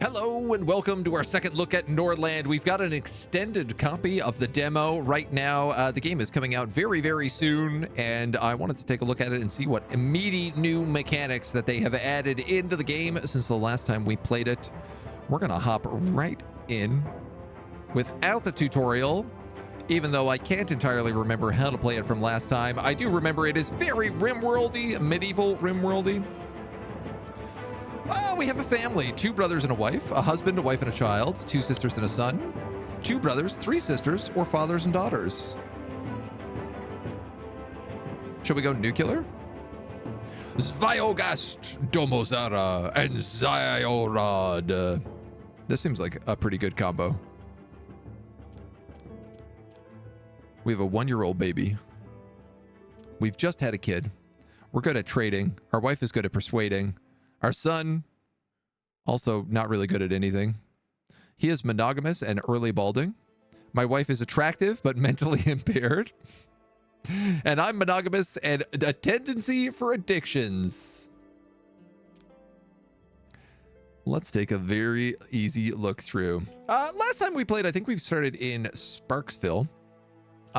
Hello and welcome to our second look at Norland. We've got an extended copy of the demo right now. The game is coming out very, very soon, and I wanted to take a look at it and see what meaty new mechanics that they have added into the game since the last time we played it. We're gonna hop right in without the tutorial, even though I can't entirely remember how to play it from last time. I do remember it is very RimWorldy, medieval RimWorldy. Oh, we have a family, 2 brothers and a wife, a husband, a wife, and a child, 2 sisters and a son, 2 brothers, 3 sisters, or fathers and daughters. Shall we go nuclear? Zviogast, Domozara, and Ziorad. This seems like a pretty good combo. We have a 1-year-old baby. We've just had a kid. We're good at trading. Our wife is good at persuading. Our son, also not really good at anything. He is monogamous and early balding. My wife is attractive but mentally impaired. And I'm monogamous and a tendency for addictions. Let's take a very easy look through. Last time we played, I think we started in Sparksville.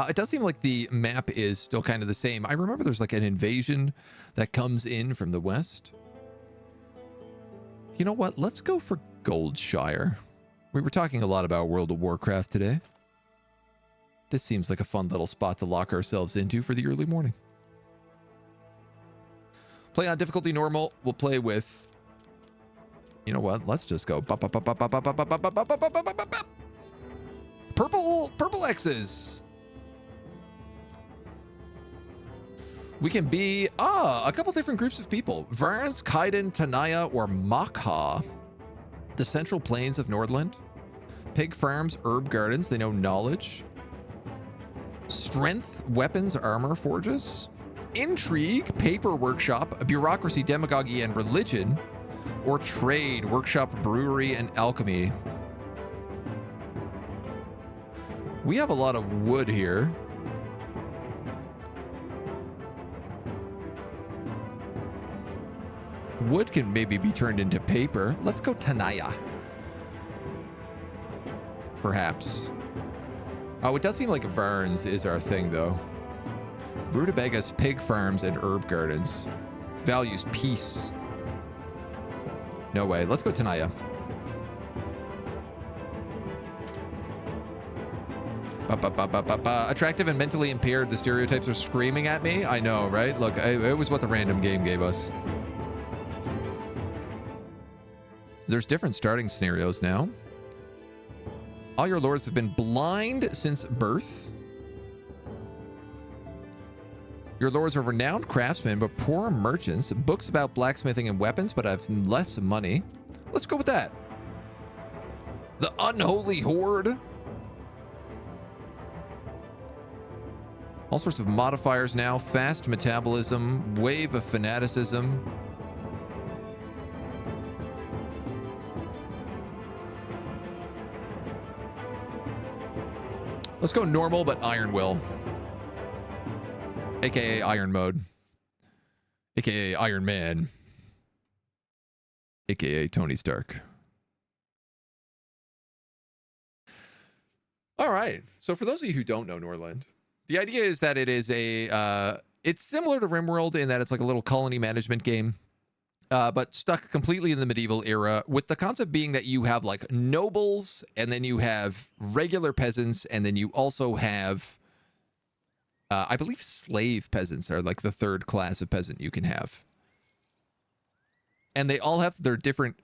It does seem like the map is still kind of the same. I remember there's like an invasion that comes in from the west. You know what? Let's go for Goldshire. We were talking a lot about World of Warcraft today. This seems like a fun little spot to lock ourselves into for the early morning. Play on difficulty normal. We'll play with... You know what? Let's just go... Purple X's. We can be, a couple different groups of people. Varns, Kaiden, Tanaya, or Makha. The central plains of Norland. Pig farms, herb gardens, they know knowledge. Strength, weapons, armor forges. Intrigue, paper workshop, bureaucracy, demagogy, and religion. Or trade, workshop, brewery, and alchemy. We have a lot of wood here. Wood can maybe be turned into paper. Let's go Tanaya. Perhaps. Oh, it does seem like Varns is our thing, though. Rutabagas, pig farms, and herb gardens. Values peace. No way. Let's go Tanaya. Attractive and mentally impaired. The stereotypes are screaming at me. I know, right? Look, it was what the random game gave us. There's different starting scenarios now. All your lords have been blind since birth. Your lords are renowned craftsmen, but poor merchants. Books about blacksmithing and weapons, but have less money. Let's go with that. The Unholy Horde. All sorts of modifiers now. Fast metabolism, wave of fanaticism. Let's go normal, but Iron Will. AKA Iron Mode. AKA Iron Man. AKA Tony Stark. All right. So for those of you who don't know Norland, the idea is that it is it's similar to RimWorld in that it's like a little colony management game. But stuck completely in the medieval era, with the concept being that you have like nobles, and then you have regular peasants, and then you also have, I believe slave peasants are like the 3rd class of peasant you can have. And they all have their different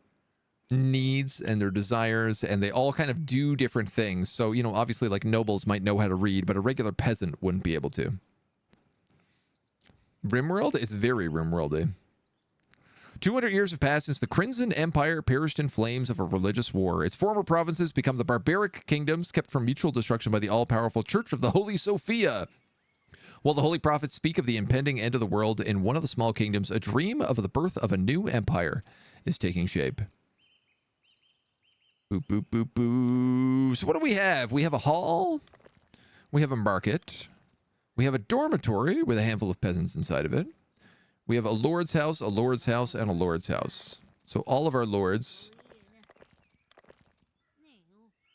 needs and their desires, and they all kind of do different things. So, you know, obviously like nobles might know how to read, but a regular peasant wouldn't be able to. RimWorld? It's very RimWorldy. 200 years have passed since the Crimson Empire perished in flames of a religious war. Its former provinces become the barbaric kingdoms kept from mutual destruction by the all-powerful Church of the Holy Sophia. While the holy prophets speak of the impending end of the world in one of the small kingdoms, a dream of the birth of a new empire is taking shape. Boop, boop, boop, boop. So what do we have? We have a hall. We have a market. We have a dormitory with a handful of peasants inside of it. We have a lord's house, and a lord's house. So all of our lords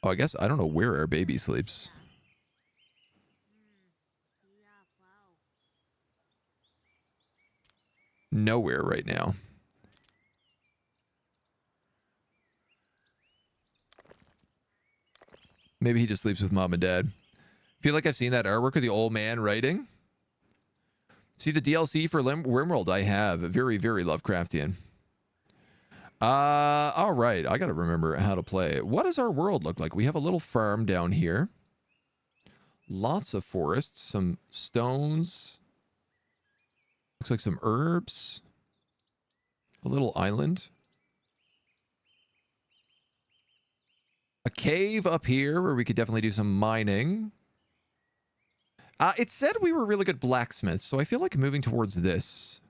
Oh, I guess I don't know where our baby sleeps. Nowhere right now. Maybe he just sleeps with mom and dad. Feel like I've seen that artwork of the old man writing. See the DLC for Rimworld? I have. Very, very Lovecraftian. All right. I got to remember how to play. What does our world look like? We have a little farm down here. Lots of forests. Some stones. Looks like some herbs. A little island. A cave up here where we could definitely do some mining. It said we were really good blacksmiths, so I feel like moving towards this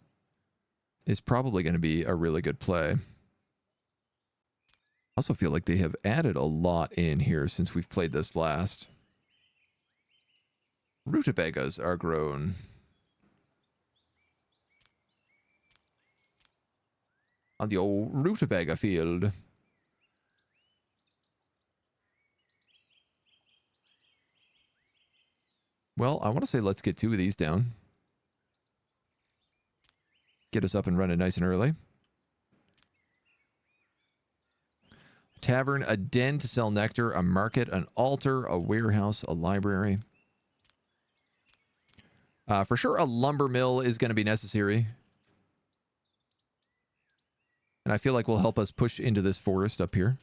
is probably going to be a really good play. I also feel like they have added a lot in here since we've played this last. Rutabagas are grown. On the old rutabaga field. Well, I want to say let's get 2 of these down. Get us up and running nice and early. Tavern, a den to sell nectar, a market, an altar, a warehouse, a library. For sure, a lumber mill is going to be necessary. And I feel like will help us push into this forest up here.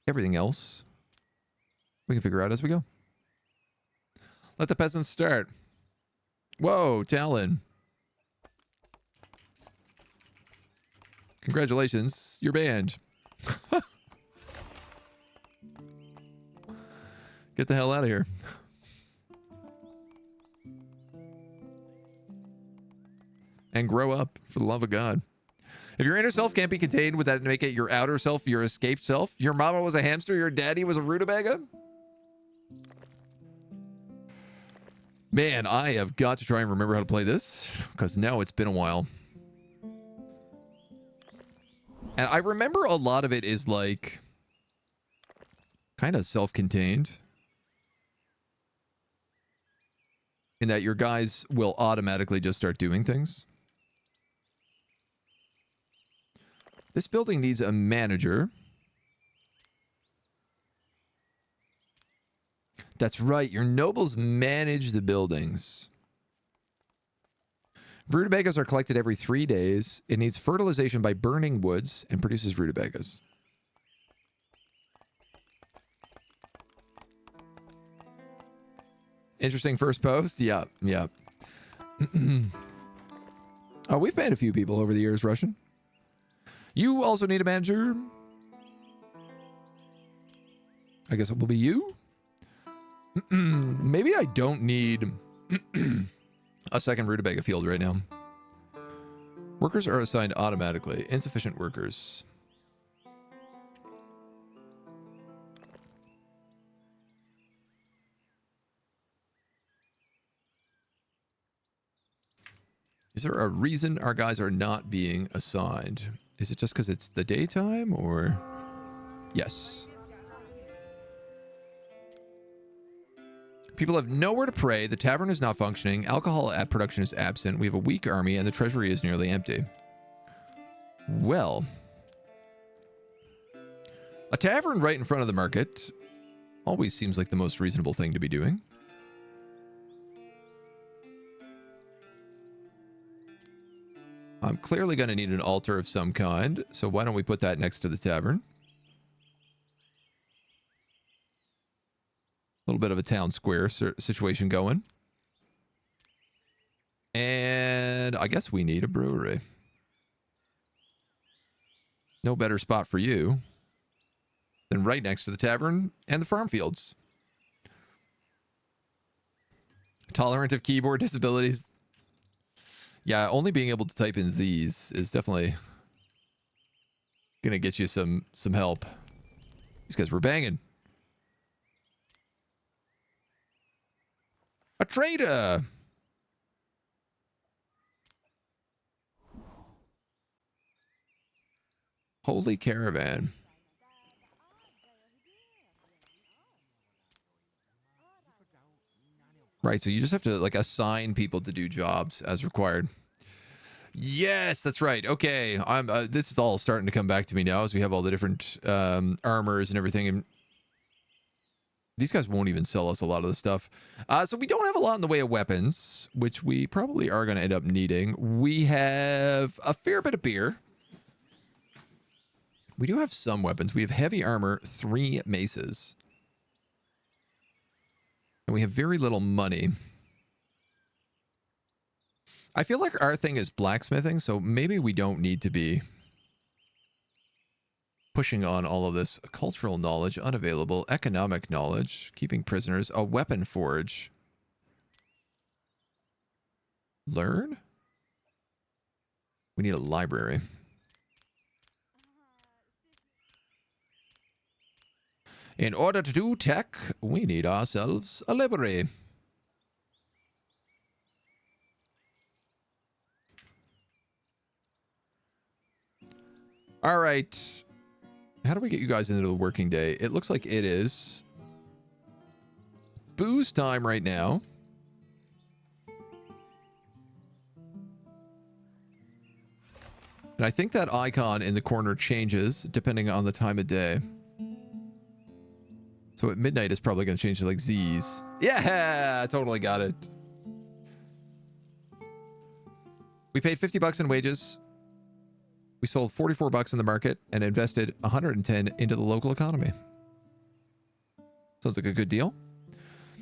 Everything else we can figure out as we go. Let the peasants start. Whoa, Talon. Congratulations, you're banned. Get the hell out of here. And grow up, for the love of God. If your inner self can't be contained, would that make it your outer self, your escaped self? Your mama was a hamster, your daddy was a rutabaga? Man, I have got to try and remember how to play this, because now it's been a while. And I remember a lot of it is like kind of self-contained. In that your guys will automatically just start doing things. This building needs a manager. That's right, your nobles manage the buildings. Rutabagas are collected every 3 days. It needs fertilization by burning woods and produces rutabagas. Interesting first post? Yeah, yeah. Oh, we've met a few people over the years, Russian. You also need a manager. I guess it will be you. Maybe I don't need a second rutabaga field right now. Workers are assigned automatically. Insufficient workers. Is there a reason our guys are not being assigned? Is it just because it's the daytime or? Yes. People have nowhere to pray. The tavern is not functioning. Alcohol at production is absent. We have a weak army and the treasury is nearly empty. Well, a tavern right in front of the market always seems like the most reasonable thing to be doing. I'm clearly going to need an altar of some kind, so why don't we put that next to the tavern? A little bit of a town square situation going. And I guess we need a brewery. No better spot for you than right next to the tavern and the farm fields. Tolerant of keyboard disabilities. Yeah, only being able to type in Z's is definitely gonna get you some help. These guys were banging. A trader. Holy caravan. Right, so you just have to like assign people to do jobs as required. Yes, that's right. Okay, I'm. This is all starting to come back to me now as we have all the different armors and everything, and these guys won't even sell us a lot of the stuff. So we don't have a lot in the way of weapons, which we probably are going to end up needing. We have a fair bit of beer. We do have some weapons. We have heavy armor, 3 maces. And we have very little money. I feel like our thing is blacksmithing, so maybe we don't need to be pushing on all of this. Cultural knowledge, unavailable. Economic knowledge, keeping prisoners. A weapon forge. Learn? We need a library. In order to do tech, we need ourselves a library. All right. How do we get you guys into the working day? It looks like it is booze time right now. And I think that icon in the corner changes depending on the time of day. So at midnight, it's probably going to change to like Z's. Yeah, I totally got it. We paid $50 in wages. We sold $44 in the market and invested $110 into the local economy. Sounds like a good deal.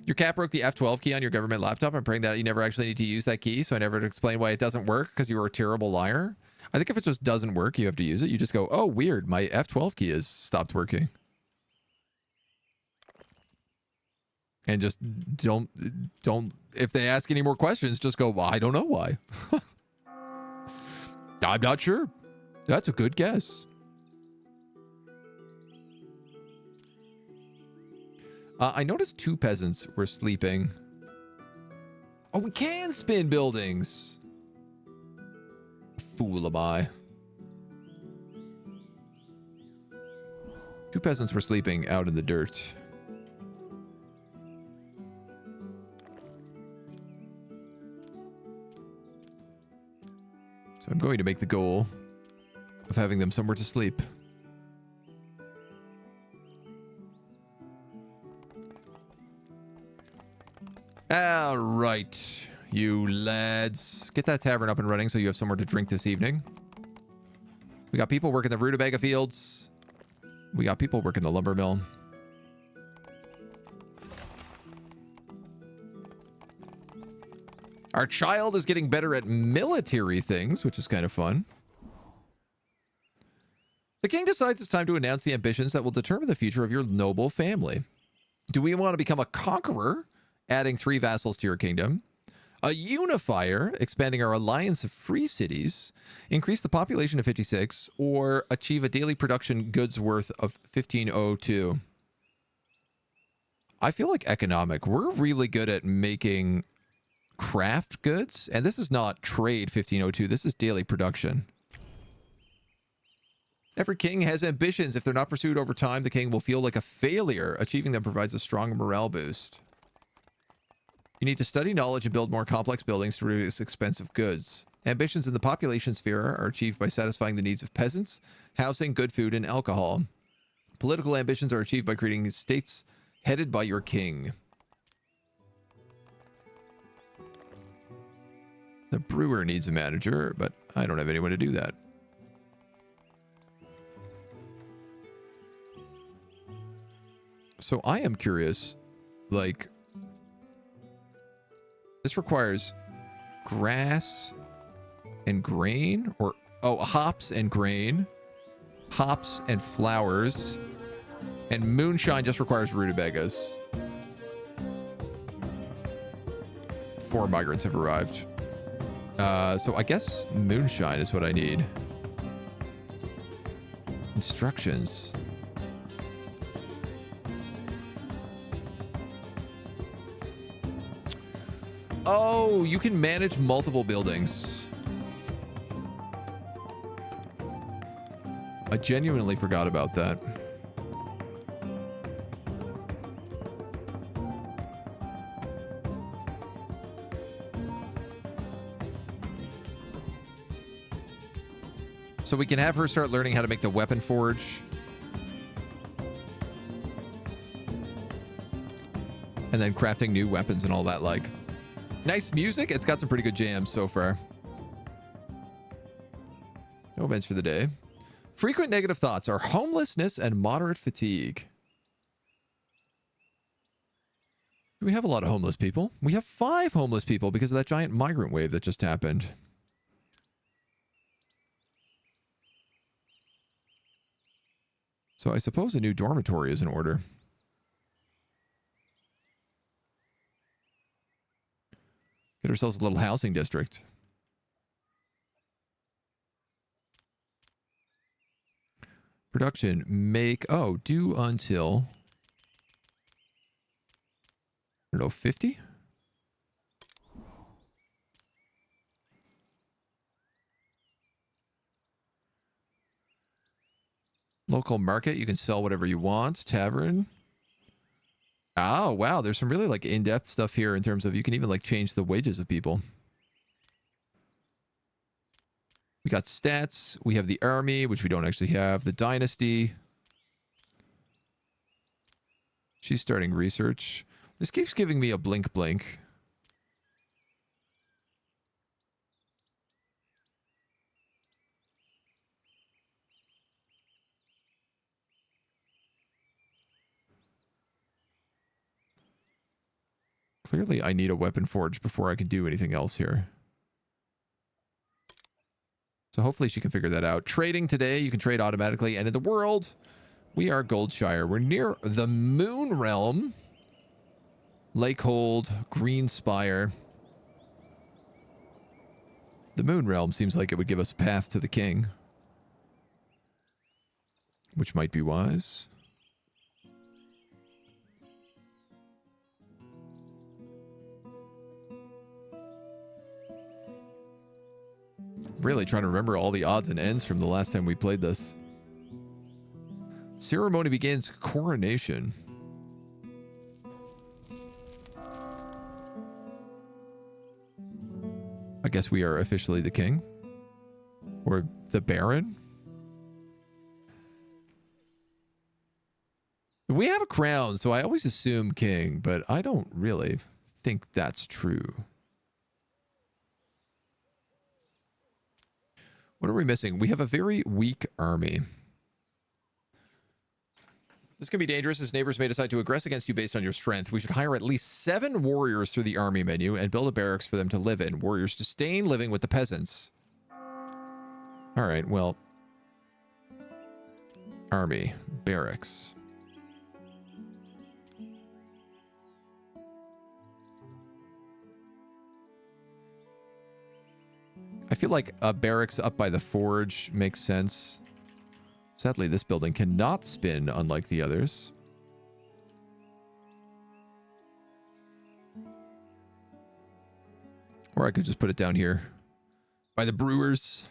Your cat broke the F12 key on your government laptop. I'm praying that you never actually need to use that key, so I never explain why it doesn't work because you were a terrible liar. I think if it just doesn't work, you have to use it. You just go, oh, weird, my F12 key has stopped working. And just don't, if they ask any more questions, just go, well, I don't know why. I'm not sure. That's a good guess. I noticed 2 peasants were sleeping. Oh, we can spin buildings. Fool am I. 2 peasants were sleeping out in the dirt. So I'm going to make the goal of having them somewhere to sleep. All right, you lads. Get that tavern up and running so you have somewhere to drink this evening. We got people working the rutabaga fields. We got people working the lumber mill. Our child is getting better at military things, which is kind of fun. The king decides it's time to announce the ambitions that will determine the future of your noble family. Do we want to become a conqueror, adding 3 vassals to your kingdom? A unifier, expanding our alliance of free cities, increase the population to 56, or achieve a daily production goods worth of 1502? I feel like economic. We're really good at making craft goods, and this is not trade 1502. This is daily production. Every king has ambitions. If they're not pursued over time, the king will feel like a failure. Achieving them provides a strong morale boost. You need to study knowledge and build more complex buildings to produce expensive goods. Ambitions in the population sphere are achieved by satisfying the needs of peasants, housing, good food, and alcohol. Political ambitions are achieved by creating states headed by your king. The brewer needs a manager, but I don't have anyone to do that. So I am curious, like, this requires grass and grain, or, oh, hops and grain, hops and flowers, and moonshine just requires rutabagas. 4 migrants have arrived. So I guess moonshine is what I need. Instructions. Oh, you can manage multiple buildings. I genuinely forgot about that. So we can have her start learning how to make the weapon forge. And then crafting new weapons and all that, like. Nice music. It's got some pretty good jams so far. No events for the day. Frequent negative thoughts are homelessness and moderate fatigue. We have a lot of homeless people. We have 5 homeless people because of that giant migrant wave that just happened. So I suppose a new dormitory is in order. Get ourselves a little housing district. Production, make, oh, due until, I don't know, 50? Local market, you can sell whatever you want. Tavern. Oh, wow. There's some really like in-depth stuff here in terms of you can even like change the wages of people. We got stats. We have the army, which we don't actually have. The dynasty. She's starting research. This keeps giving me a blink blink. Clearly, I need a weapon forge before I can do anything else here. So hopefully she can figure that out. Trading today, you can trade automatically. And in the world, we are Goldshire. We're near the Moon Realm. Lakehold, Greenspire. The Moon Realm seems like it would give us a path to the king. Which might be wise. Really trying to remember all the odds and ends from the last time we played this. Ceremony begins. Coronation. I guess we are officially the king. Or the baron. We have a crown, so I always assume king, but I don't really think that's true. What are we missing? We have a very weak army. This can be dangerous as neighbors may decide to aggress against you based on your strength. We should hire at least 7 warriors through the army menu and build a barracks for them to live in. Warriors disdain living with the peasants. All right, well. Army. Barracks. I feel like a barracks up by the forge makes sense. Sadly, this building cannot spin, unlike the others. Or I could just put it down here by the brewers.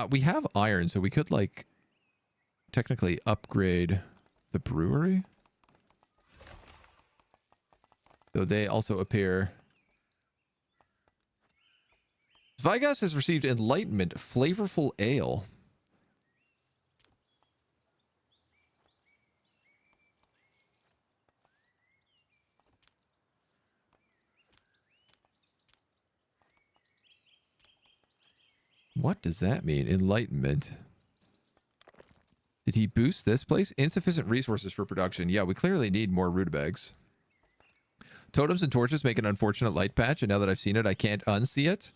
We have iron, so we could, like, technically upgrade the brewery. Though they also appear. Vigas has received enlightenment, flavorful ale. What does that mean? Enlightenment. Did he boost this place? Insufficient resources for production. Yeah, we clearly need more rutabags. Totems and torches make an unfortunate light patch, and now that I've seen it, I can't unsee it.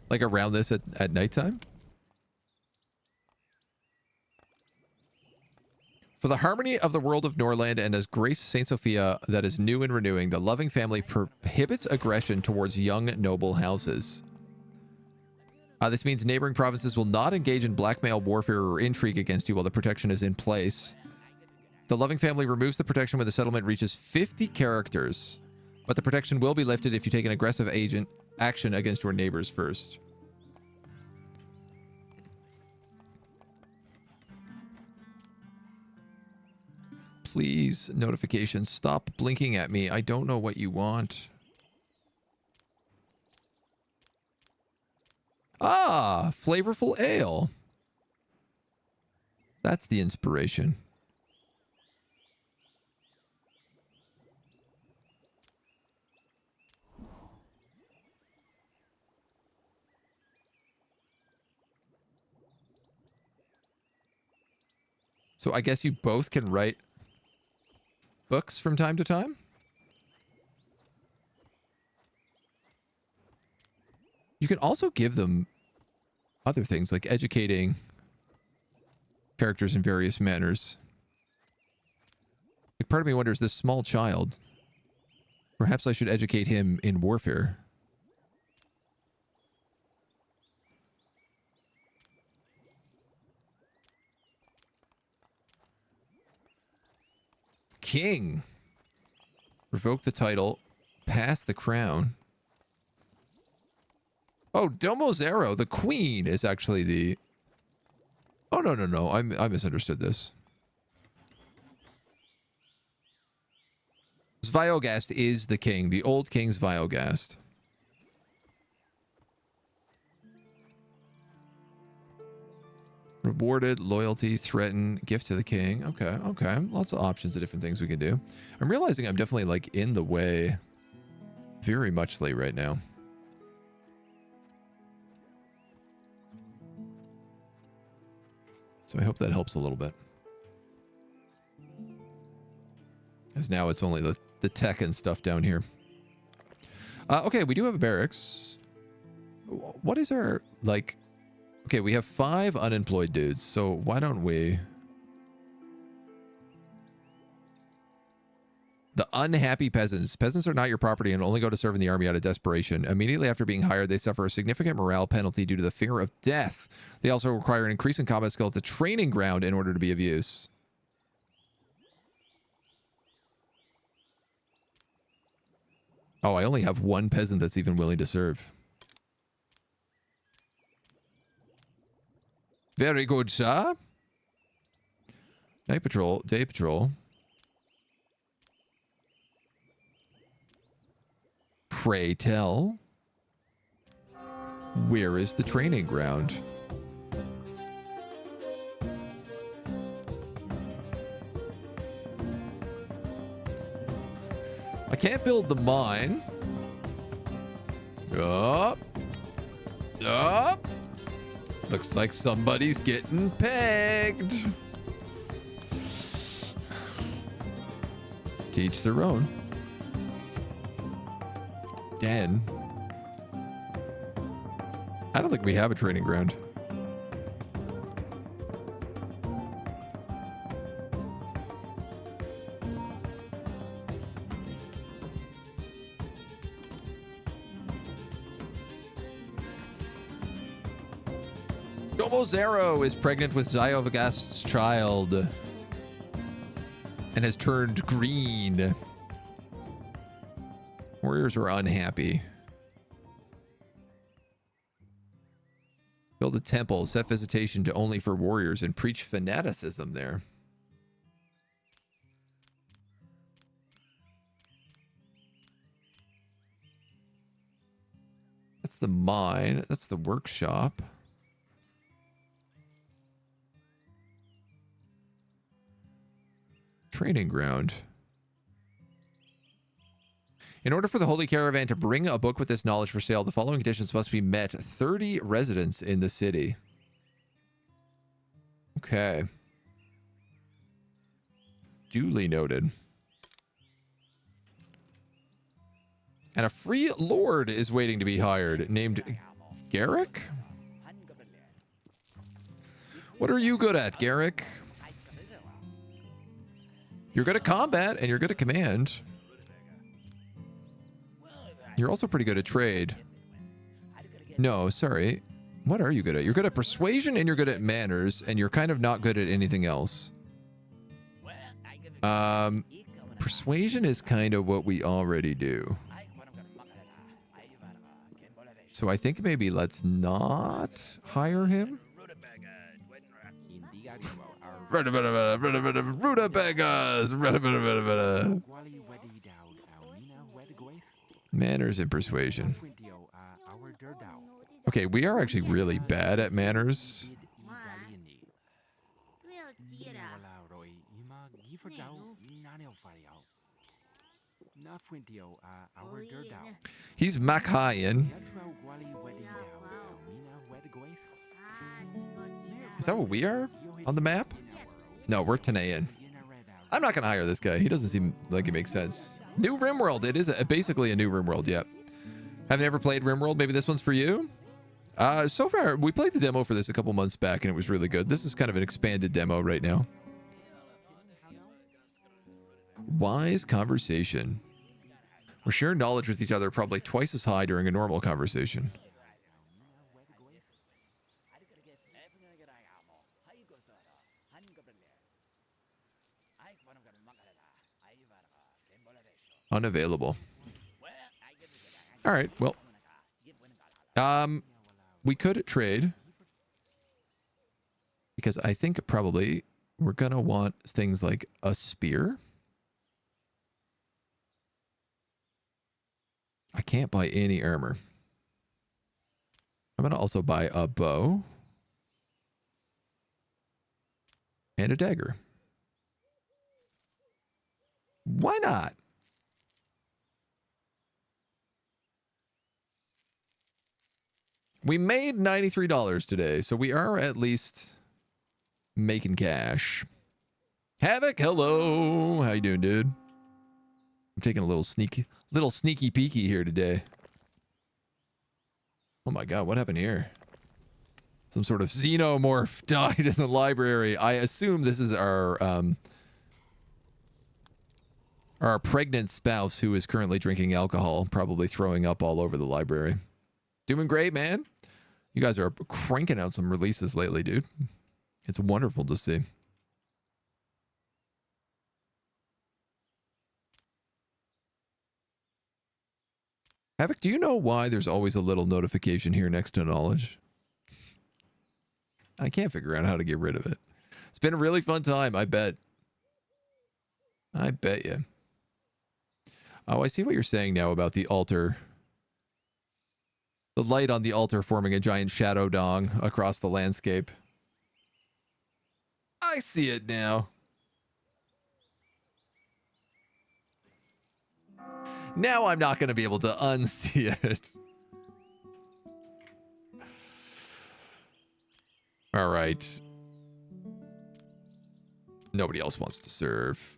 Like around this at nighttime? For the harmony of the world of Norland and as Grace St. Sophia that is new and renewing, the loving family prohibits aggression towards young noble houses. This means neighboring provinces will not engage in blackmail, warfare, or intrigue against you while the protection is in place. The loving family removes the protection when the settlement reaches 50 characters, but the protection will be lifted if you take an aggressive action against your neighbors first. Please, notifications, stop blinking at me. I don't know what you want. Ah, flavorful ale. That's the inspiration. So I guess you both can write books from time to time? You can also give them other things like educating characters in various manners. Like, part of me wonders, this small child, perhaps I should educate him in warfare. King. Revoke the title. Pass the crown. Oh, Domo Zero, the queen, is actually the... Oh, no. I misunderstood this. Sviogast is the king. The old king's Sviogast. Rewarded, loyalty, threaten, gift to the king. Okay. Lots of options of different things we can do. I'm realizing I'm definitely, like, in the way very muchly right now. So I hope that helps a little bit. Because now it's only the tech and stuff down here. Okay, we do have a barracks. What is our, like... Okay, we have 5 unemployed dudes, so why don't we... The unhappy peasants. Peasants are not your property and only go to serve in the army out of desperation. Immediately after being hired, they suffer a significant morale penalty due to the fear of death. They also require an increase in combat skill at the training ground in order to be of use. Oh, I only have 1 peasant that's even willing to serve. Very good, sir. Night patrol, day patrol. Pray tell, where is the training ground? I can't build the mine. Up. Looks like somebody's getting pegged. To each their own. Den. I don't think we have a training ground. Domo Zero is pregnant with Zyovagast's child and has turned green. Warriors are unhappy. Build a temple, set visitation to only for warriors, and preach fanaticism there. That's the mine. That's the workshop. Training ground. In order for the Holy Caravan to bring a book with this knowledge for sale, the following conditions must be met. 30 residents in the city. Okay. Duly noted. And a free lord is waiting to be hired, named Garrick? What are you good at, Garrick? You're good at combat, and you're good at command. You're also pretty good at trade. No, sorry. What are you good at? You're good at persuasion, and you're good at manners, and you're kind of not good at anything else. Persuasion is kind of what we already do. So I think maybe let's not hire him. Rutabagas! Manners and persuasion. Okay, we are actually really bad at manners. He's Makhayan. Is that what we are on the map? No, we're Tanayan. I'm not going to hire this guy. He doesn't seem like it makes sense. New RimWorld. It is basically a new RimWorld, yep. Have you ever played RimWorld? Maybe this one's for you? So far, we played the demo for this a couple months back, and it was really good. This is kind of an expanded demo right now. Wise conversation. We're sharing knowledge with each other probably twice as high during a normal conversation. Unavailable. All right, well. We could trade. Because I think probably we're going to want things like a spear. I can't buy any armor. I'm going to also buy a bow. And a dagger. Why not? We made $93 today, so we are at least making cash. Havoc, hello. How you doing, dude? I'm taking a little sneaky peeky here today. Oh my god, what happened here? Some sort of xenomorph died in the library. I assume this is our pregnant spouse who is currently drinking alcohol, probably throwing up all over the library. Doing great, man. You guys are cranking out some releases lately, dude. It's wonderful to see. Havoc, do you know why there's always a little notification here next to knowledge? I can't figure out how to get rid of it. It's been a really fun time, I bet. I bet you. Oh, I see what you're saying now about the altar. The light on the altar forming a giant shadow dong across the landscape. I see it now. Now I'm not going to be able to unsee it. All right. Nobody else wants to serve.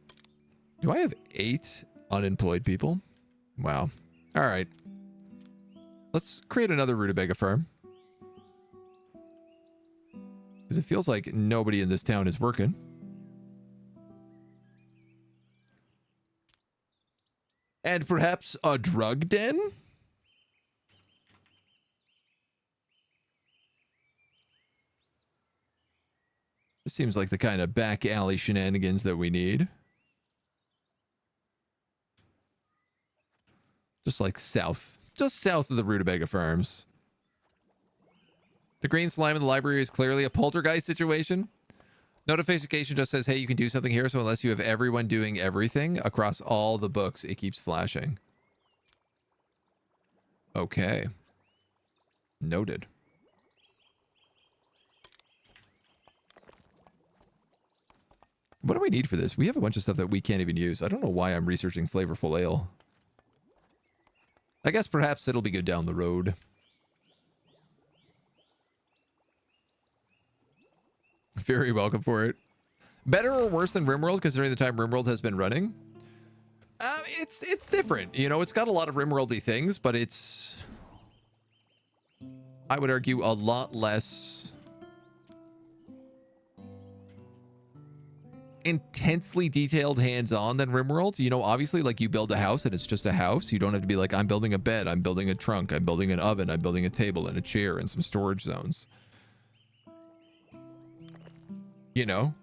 Do I have 8 unemployed people? Wow. All right. Let's create another rutabaga farm. Because it feels like nobody in this town is working. And perhaps a drug den? This seems like the kind of back alley shenanigans that we need. Just like south. Just south of the Rutabaga Farms. The green slime in the library is clearly a poltergeist situation. Notification just says, hey, you can do something here. So unless you have everyone doing everything across all the books, it keeps flashing. Okay. Noted. What do we need for this? We have a bunch of stuff that we can't even use. I don't know why I'm researching flavorful ale. I guess perhaps it'll be good down the road. Very welcome for it. Better or worse than RimWorld, considering the time RimWorld has been running? It's different. You know, it's got a lot of RimWorld-y things, but it's, I would argue, a lot less intensely detailed hands-on than RimWorld. You know, obviously, like, you build a house and it's just a house. You don't have to be like, I'm building a bed, I'm building a trunk, I'm building an oven, I'm building a table and a chair and some storage zones. You know?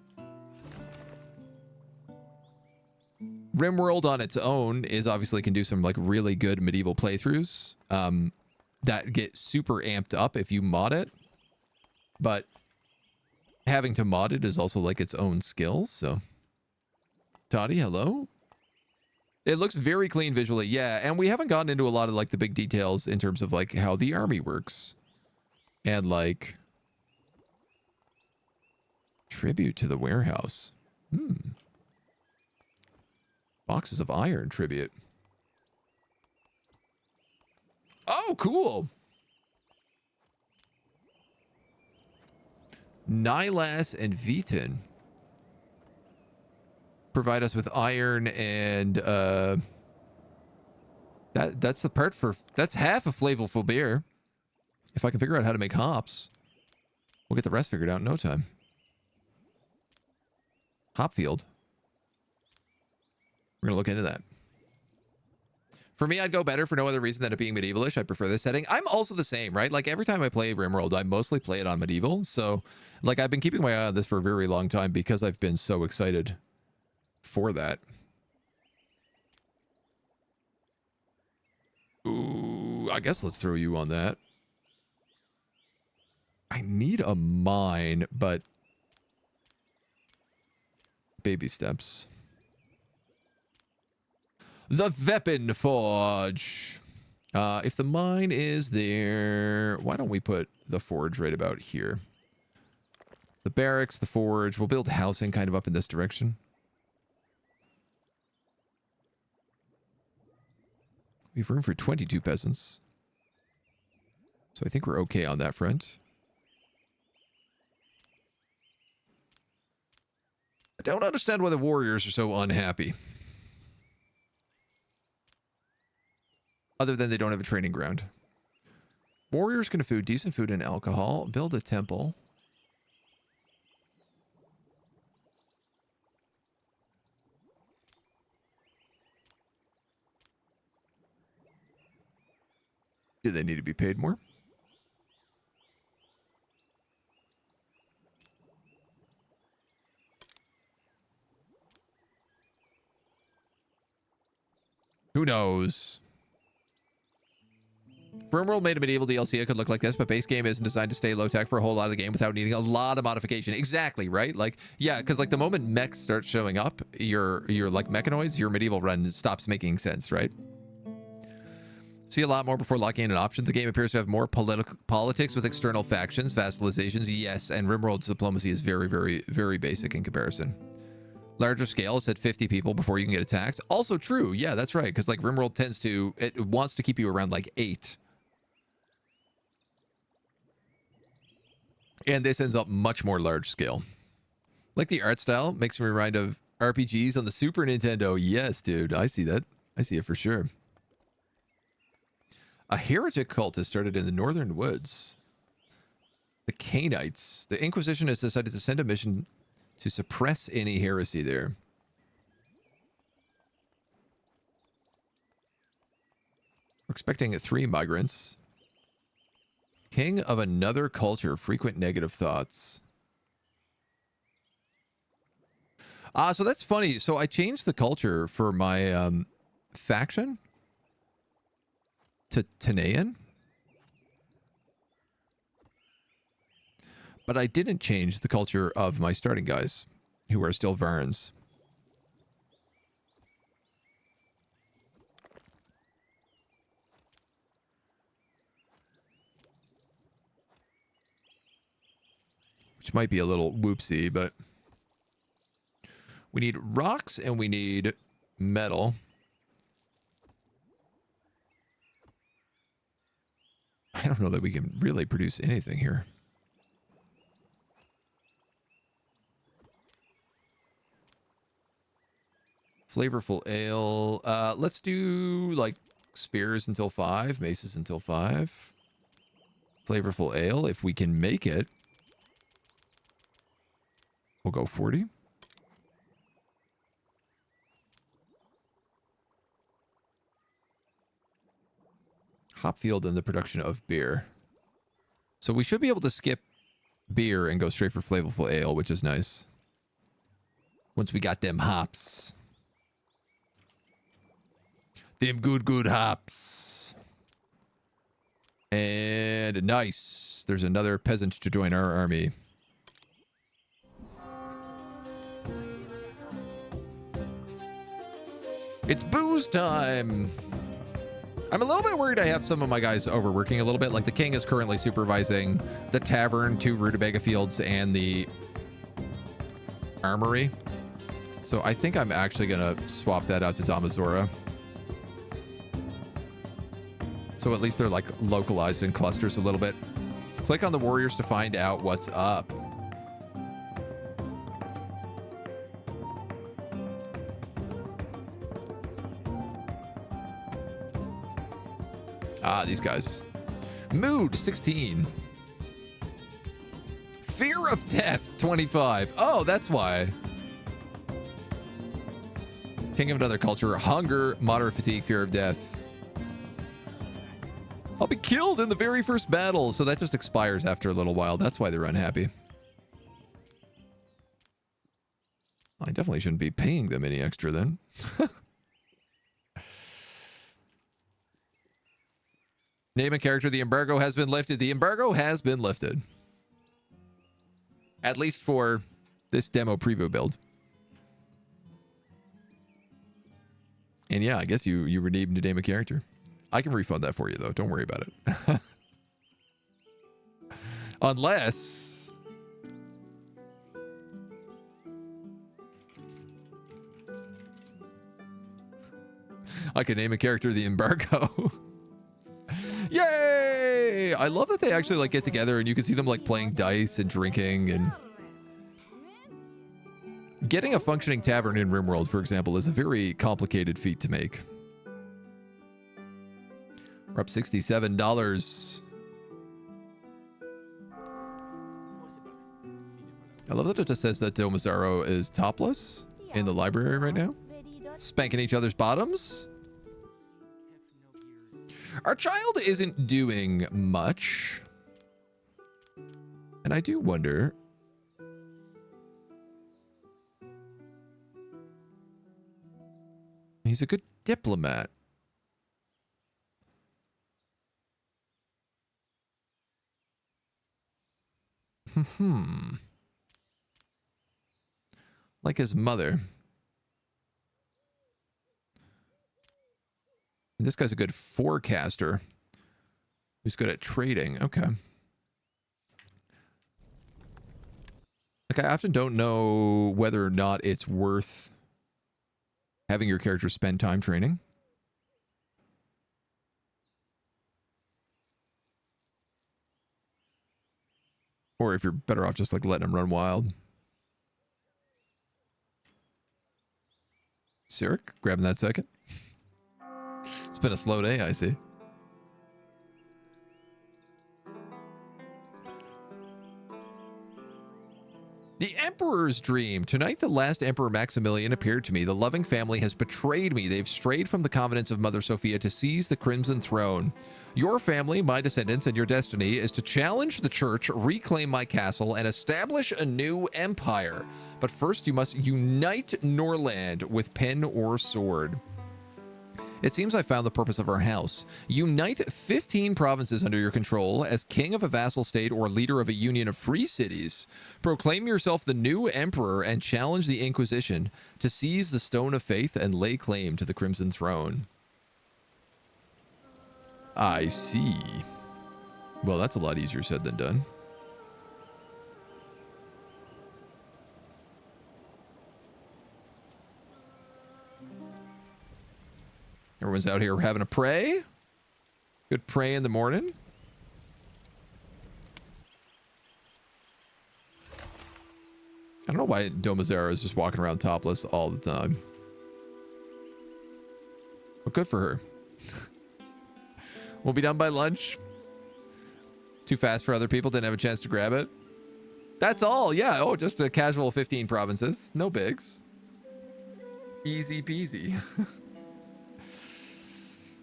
RimWorld on its own is obviously can do some like really good medieval playthroughs that get super amped up if you mod it. But having to mod it is also like its own skill. So, Toddy, hello. It looks very clean visually, yeah. And we haven't gotten into a lot of like the big details in terms of like how the army works and like tribute to the warehouse. Boxes of iron tribute. Oh, cool. Nylas and Vitin provide us with iron and that's the part for that's half a flavorful beer. If I can figure out how to make hops, we'll get the rest figured out in no time. Hopfield. We're gonna look into that. For me, I'd go better for no other reason than it being medievalish. I prefer this setting. I'm also the same, right? Like every time I play RimWorld, I mostly play it on medieval. So like I've been keeping my eye on this for a very long time because I've been so excited for that. Ooh, I guess let's throw you on that. I need a mine, but baby steps. The weapon forge. If the mine is there, why don't we put the forge right about here? The barracks, the forge. We'll build housing kind of up in this direction. We have room for 22 peasants. So I think we're okay on that front. I don't understand why the warriors are so unhappy. Other than they don't have a training ground. Warriors can afford decent food and alcohol. Build a temple. Do they need to be paid more? Who knows? RimWorld made a medieval DLC. It could look like this, but base game isn't designed to stay low tech for a whole lot of the game without needing a lot of modification. Exactly, right? Like, yeah, because like the moment mechs start showing up, your like mechanoids, your medieval run stops making sense, right? See a lot more before locking in an option. The game appears to have more politics with external factions, vassalizations, yes, and RimWorld's diplomacy is very, very, very basic in comparison. Larger scale, it's at 50 people before you can get attacked. Also true, yeah, that's right, because like RimWorld tends to, it wants to keep you around like 8. And this ends up much more large scale. Like the art style makes me remind of RPGs on the Super Nintendo. Yes, dude, I see that. I see it for sure. A heretic cult has started in the northern woods. The Cainites. The Inquisition has decided to send a mission to suppress any heresy there. We're expecting 3 migrants. King of another culture, frequent negative thoughts. So that's funny. So I changed the culture for my faction to Tanaian. But I didn't change the culture of my starting guys, who are still Varns. Which might be a little whoopsie, but we need rocks and we need metal. I don't know that we can really produce anything here. Flavorful ale. Let's do like spears until 5, maces until 5. Flavorful ale, if we can make it. We'll go 40. Hopfield and the production of beer. So we should be able to skip beer and go straight for flavorful ale, which is nice. Once we got them hops. Them good hops. And nice. There's another peasant to join our army. It's booze time. I'm a little bit worried I have some of my guys overworking a little bit. Like the king is currently supervising the tavern, 2 rutabaga fields, and the armory. So I think I'm actually going to swap that out to Damazora. So at least they're like localized in clusters a little bit. Click on the warriors to find out what's up. Ah, these guys. Mood, 16. Fear of death, 25. Oh, that's why. King of another culture. Hunger, moderate fatigue, fear of death. I'll be killed in the very first battle. So that just expires after a little while. That's why they're unhappy. I definitely shouldn't be paying them any extra then. Name a character. The embargo has been lifted. The embargo has been lifted. At least for this demo preview build. And yeah, I guess you were named to name a character. I can refund that for you, though. Don't worry about it. Unless... I can name a character the embargo. Yay! I love that they actually like get together and you can see them like playing dice and drinking and... Getting a functioning tavern in RimWorld, for example, is a very complicated feat to make. We're up $67. I love that it just says that Domazaro is topless in the library right now. Spanking each other's bottoms. Our child isn't doing much. And I do wonder... He's a good diplomat. Like his mother. This guy's a good forecaster. Who's good at trading. Okay. Like, I often don't know whether or not it's worth having your character spend time training. Or if you're better off just like letting him run wild. Sirik, grabbing that second. It's been a slow day, I see. The Emperor's Dream. Tonight, the last Emperor Maximilian appeared to me. The loving family has betrayed me. They've strayed from the confidence of Mother Sophia to seize the Crimson Throne. Your family, my descendants, and your destiny is to challenge the church, reclaim my castle, and establish a new empire. But first, you must unite Norland with pen or sword. It seems I found the purpose of our house. Unite 15 provinces under your control as king of a vassal state or leader of a union of free cities. Proclaim yourself the new emperor and challenge the Inquisition to seize the Stone of Faith and lay claim to the Crimson Throne. I see. Well, that's a lot easier said than done. Everyone's out here having a pray. Good pray in the morning. I don't know why Domazara is just walking around topless all the time. But good for her. We'll be done by lunch. Too fast for other people. Didn't have a chance to grab it. That's all. Yeah. Oh, just a casual 15 provinces. No bigs. Easy peasy.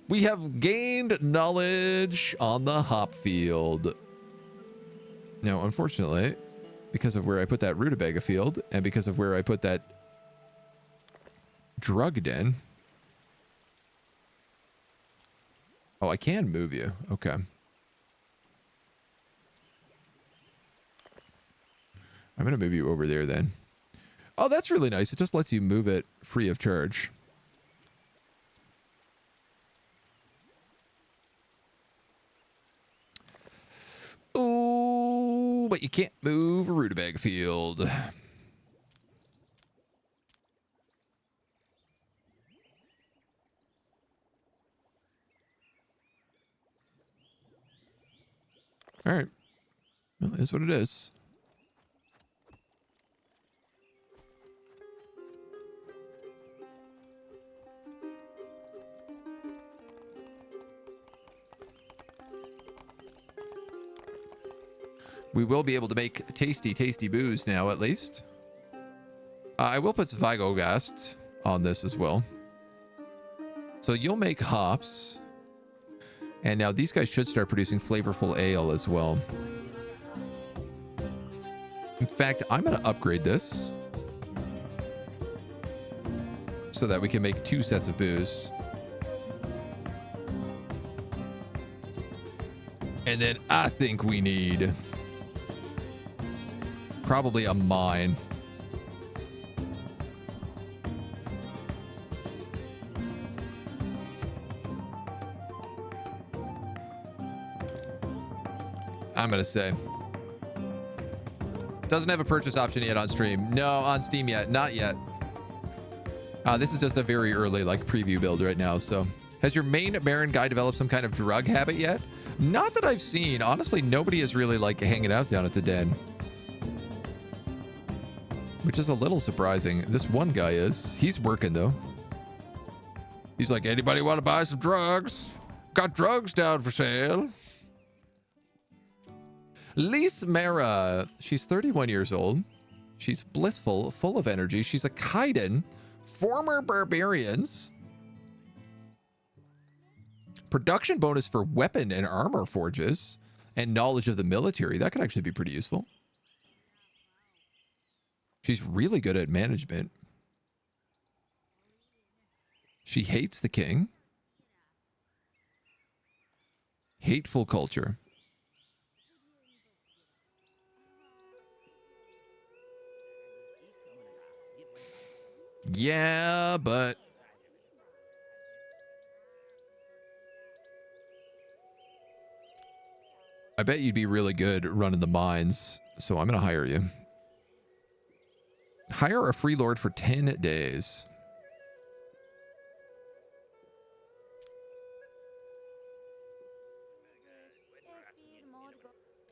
We have gained knowledge on the hop field. Now, unfortunately, because of where I put that rutabaga field and because of where I put that drug den, Oh, I can move you. Okay. I'm going to move you over there then. Oh, that's really nice. It just lets you move it free of charge. Oh, but you can't move a rutabaga field. All right. Well, it is what it is. We will be able to make tasty, tasty booze now, at least. I will put some Vigogast on this as well. So you'll make hops. And now these guys should start producing flavorful ale as well. In fact, I'm going to upgrade this so that we can make 2 sets of booze. And then I think we need probably a mine. I'm going to say. Doesn't have a purchase option yet on stream. No, on Steam yet. Not yet. This is just a very early like preview build right now. So has your main Baron guy developed some kind of drug habit yet? Not that I've seen. Honestly, nobody is really like hanging out down at the den. Which is a little surprising. This one guy is. He's working though. He's like, anybody want to buy some drugs? Got drugs down for sale. Lise Mara. She's 31 years old. She's blissful, full of energy. She's a Kaiden. Former barbarians. Production bonus for weapon and armor forges. And knowledge of the military. That could actually be pretty useful. She's really good at management. She hates the king. Hateful culture. Yeah, but I bet you'd be really good running the mines, so I'm going to hire you. Hire a free lord for 10 days.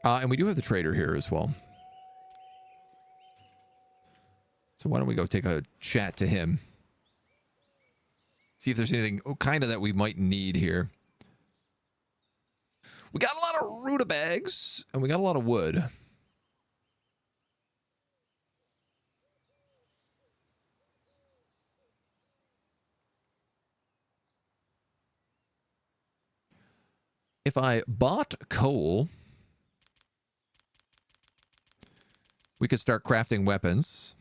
And we do have the trader here as well. So why don't we go take a chat to him? See if there's anything kind of that we might need here. We got a lot of rutabags, and we got a lot of wood. If I bought coal, we could start crafting weapons.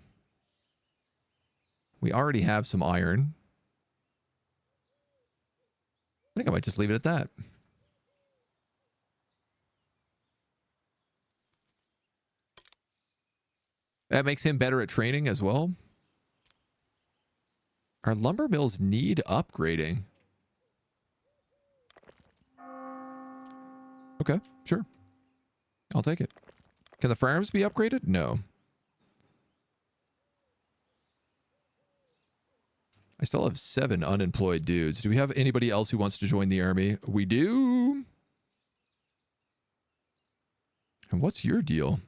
We already have some iron. I think I might just leave it at that. That makes him better at training as well. Our lumber mills need upgrading. Okay, sure. I'll take it. Can the farms be upgraded? No. I still have 7 unemployed dudes. Do we have anybody else who wants to join the army? We do. And what's your deal?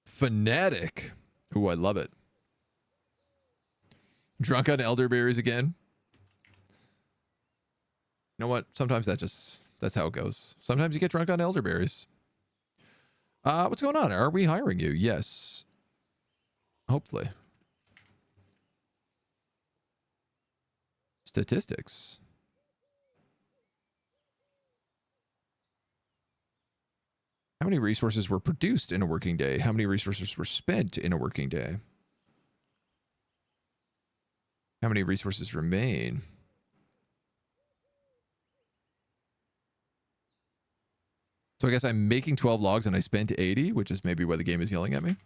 Fanatic. Ooh, I love it. Drunk on elderberries again. You know what? Sometimes that's how it goes. Sometimes you get drunk on elderberries. What's going on? Are we hiring you? Yes. Hopefully. Statistics. How many resources were produced in a working day? How many resources were spent in a working day? How many resources remain? So I guess I'm making 12 logs and I spent 80, which is maybe why the game is yelling at me.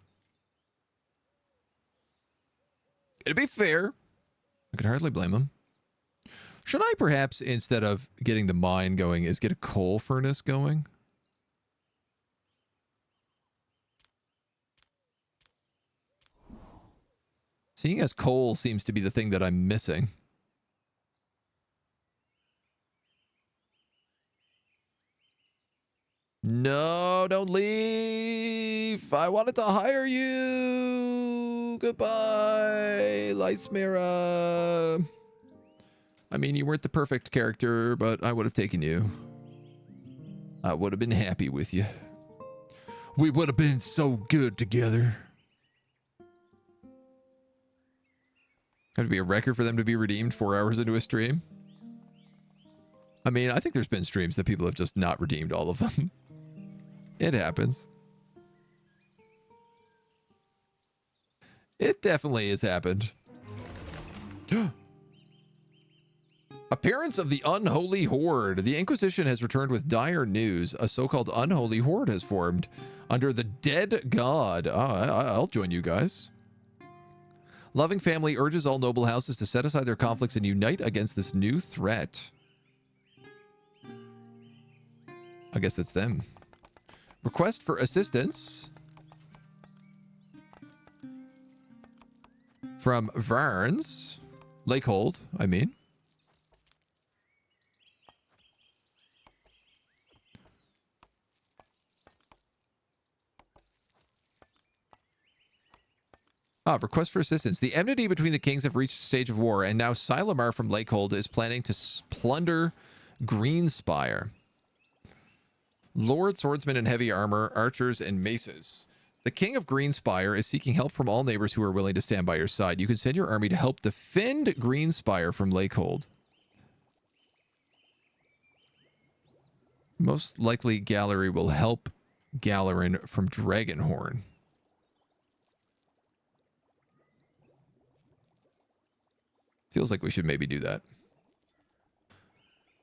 To be fair, I could hardly blame him. Should I perhaps, instead of getting the mine going, is get a coal furnace going? Seeing as coal seems to be the thing that I'm missing. No, don't leave. I wanted to hire you. Goodbye, Lysmira. I mean, you weren't the perfect character, but I would have taken you. I would have been happy with you. We would have been so good together. Have to be a record for them to be redeemed 4 hours into a stream. I mean, I think there's been streams that people have just not redeemed all of them. It happens. It definitely has happened. Appearance of the unholy horde. The Inquisition has returned with dire news. A so-called unholy horde has formed under the dead god. I'll join you guys. Loving family urges all noble houses to set aside their conflicts and unite against this new threat. I guess that's them. Request for assistance from Varns. Lakehold, I mean. Request for assistance. The enmity between the kings have reached a stage of war, and now Silamar from Lakehold is planning to plunder Greenspire. Lord, swordsmen in heavy armor, archers, and maces. The king of Greenspire is seeking help from all neighbors who are willing to stand by your side. You can send your army to help defend Greenspire from Lakehold. Most likely, Gallery will help Galarin from Dragonhorn. Feels like we should maybe do that.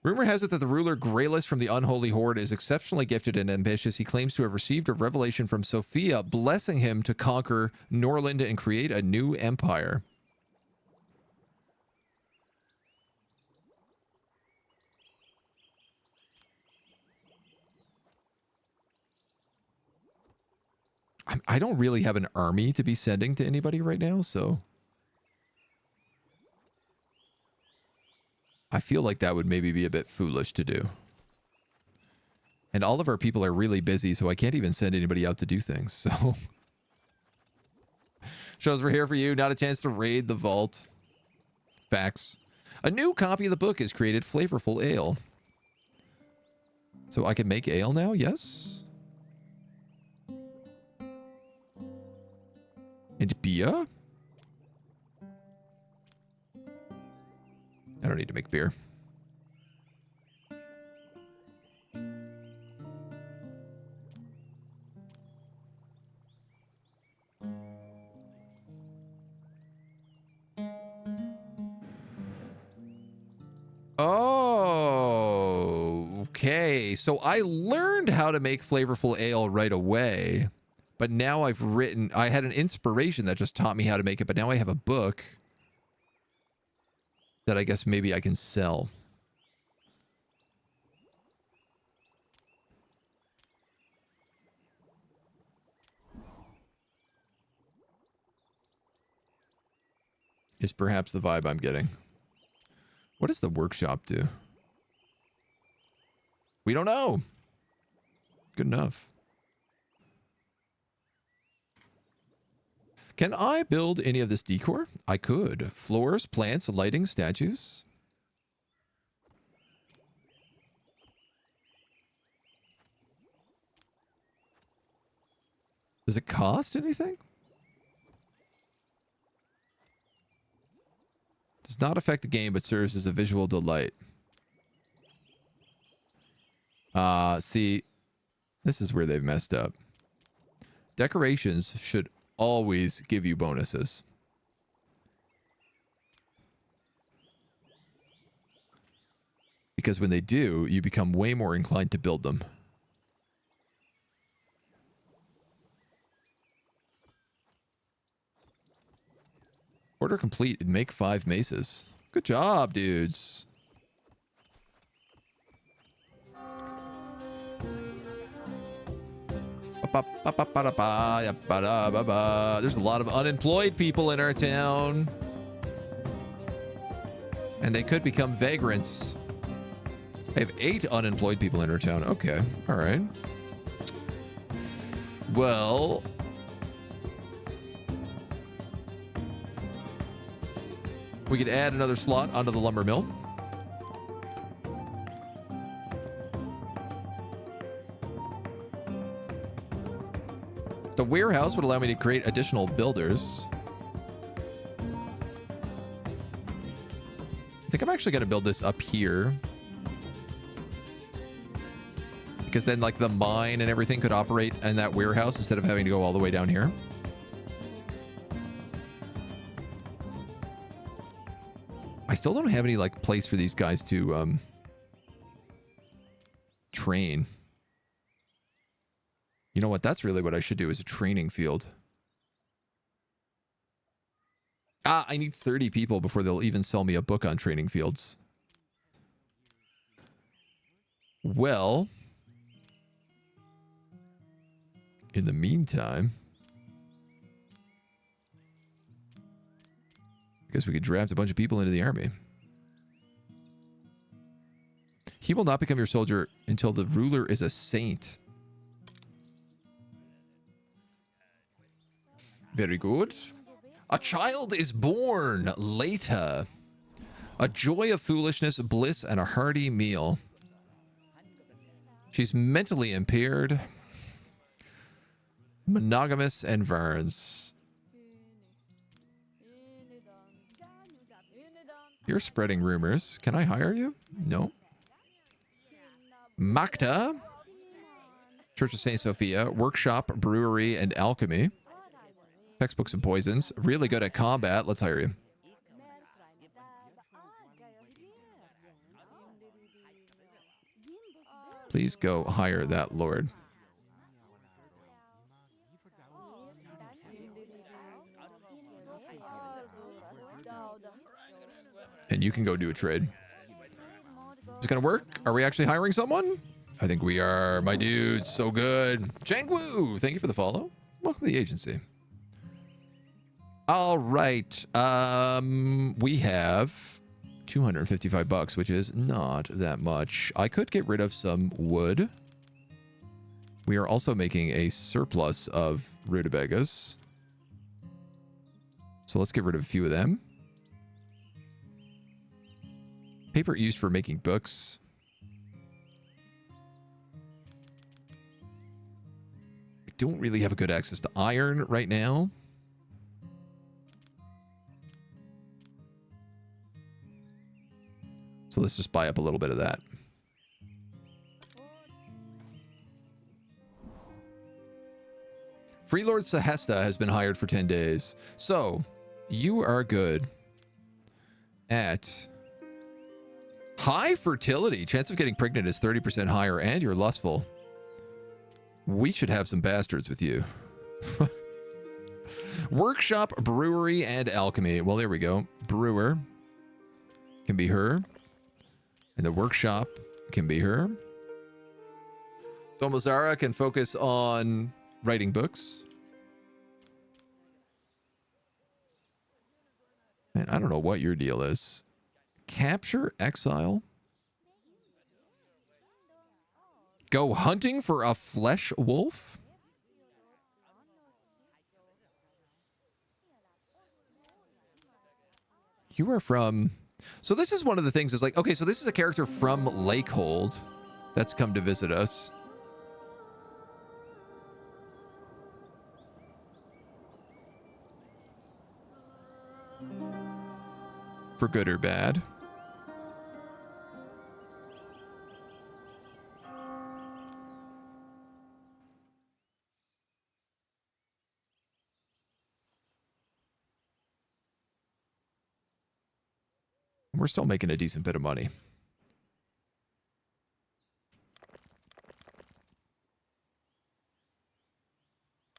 Rumor has it that the ruler Grayless from the Unholy Horde is exceptionally gifted and ambitious. He claims to have received a revelation from Sophia, blessing him to conquer Norland and create a new empire. I don't really have an army to be sending to anybody right now, so I feel like that would maybe be a bit foolish to do. And all of our people are really busy, so I can't even send anybody out to do things, so. Shows we're here for you. Not a chance to raid the vault. Facts. A new copy of the book is created, Flavorful Ale. So I can make ale now? Yes. And beer? I don't need to make beer. Oh, okay. So I learned how to make flavorful ale right away, but now I had an inspiration that just taught me how to make it, but now I have a book that I guess maybe I can sell. Is perhaps the vibe I'm getting. What does the workshop do? We don't know. Good enough. Can I build any of this decor? I could. Floors, plants, lighting, statues. Does it cost anything? Does not affect the game, but serves as a visual delight. See, this is where they've messed up. Decorations should always give you bonuses. Because when they do, you become way more inclined to build them. Order complete and make 5 maces. Good job, dudes. There's a lot of unemployed people in our town. And they could become vagrants. I have 8 unemployed people in our town. Okay. All right. Well... we could add another slot onto the lumber mill. The warehouse would allow me to create additional builders. I think I'm actually going to build this up here. Because then, like, the mine and everything could operate in that warehouse instead of having to go all the way down here. I still don't have any, like, place for these guys to, train. You know what? That's really what I should do, is a training field. Ah, I need 30 people before they'll even sell me a book on training fields. Well, in the meantime, I guess we could draft a bunch of people into the army. He will not become your soldier until the ruler is a saint. Very good. A child is born later. A joy of foolishness, bliss, and a hearty meal. She's mentally impaired, monogamous, and Varns. You're spreading rumors. Can I hire you? No. Makta, Church of St. Sophia, workshop, brewery, and alchemy. Textbooks and poisons. Really good at combat. Let's hire you. Please go hire that lord. And you can go do a trade. Is it gonna work? Are we actually hiring someone? I think we are, my dudes. So good. Changwoo, thank you for the follow. Welcome to the agency. All right. We have 255 bucks, which is not that much. I could get rid of some wood. We are also making a surplus of rutabagas. So let's get rid of a few of them. Paper used for making books. I don't really have a good access to iron right now. So let's just buy up a little bit of that. Freelord Sehesta has been hired for 10 days. So, you are good at high fertility. Chance of getting pregnant is 30% higher, and you're lustful. We should have some bastards with you. Workshop, brewery, and alchemy. Well, there we go. Brewer can be her. And the workshop can be her. Tomazara can focus on writing books. Man, I don't know what your deal is. Capture, exile. Go hunting for a flesh wolf? You are from... So this is one of the things is like, okay, so this is a character from Lakehold that's come to visit us. For good or bad. We're still making a decent bit of money.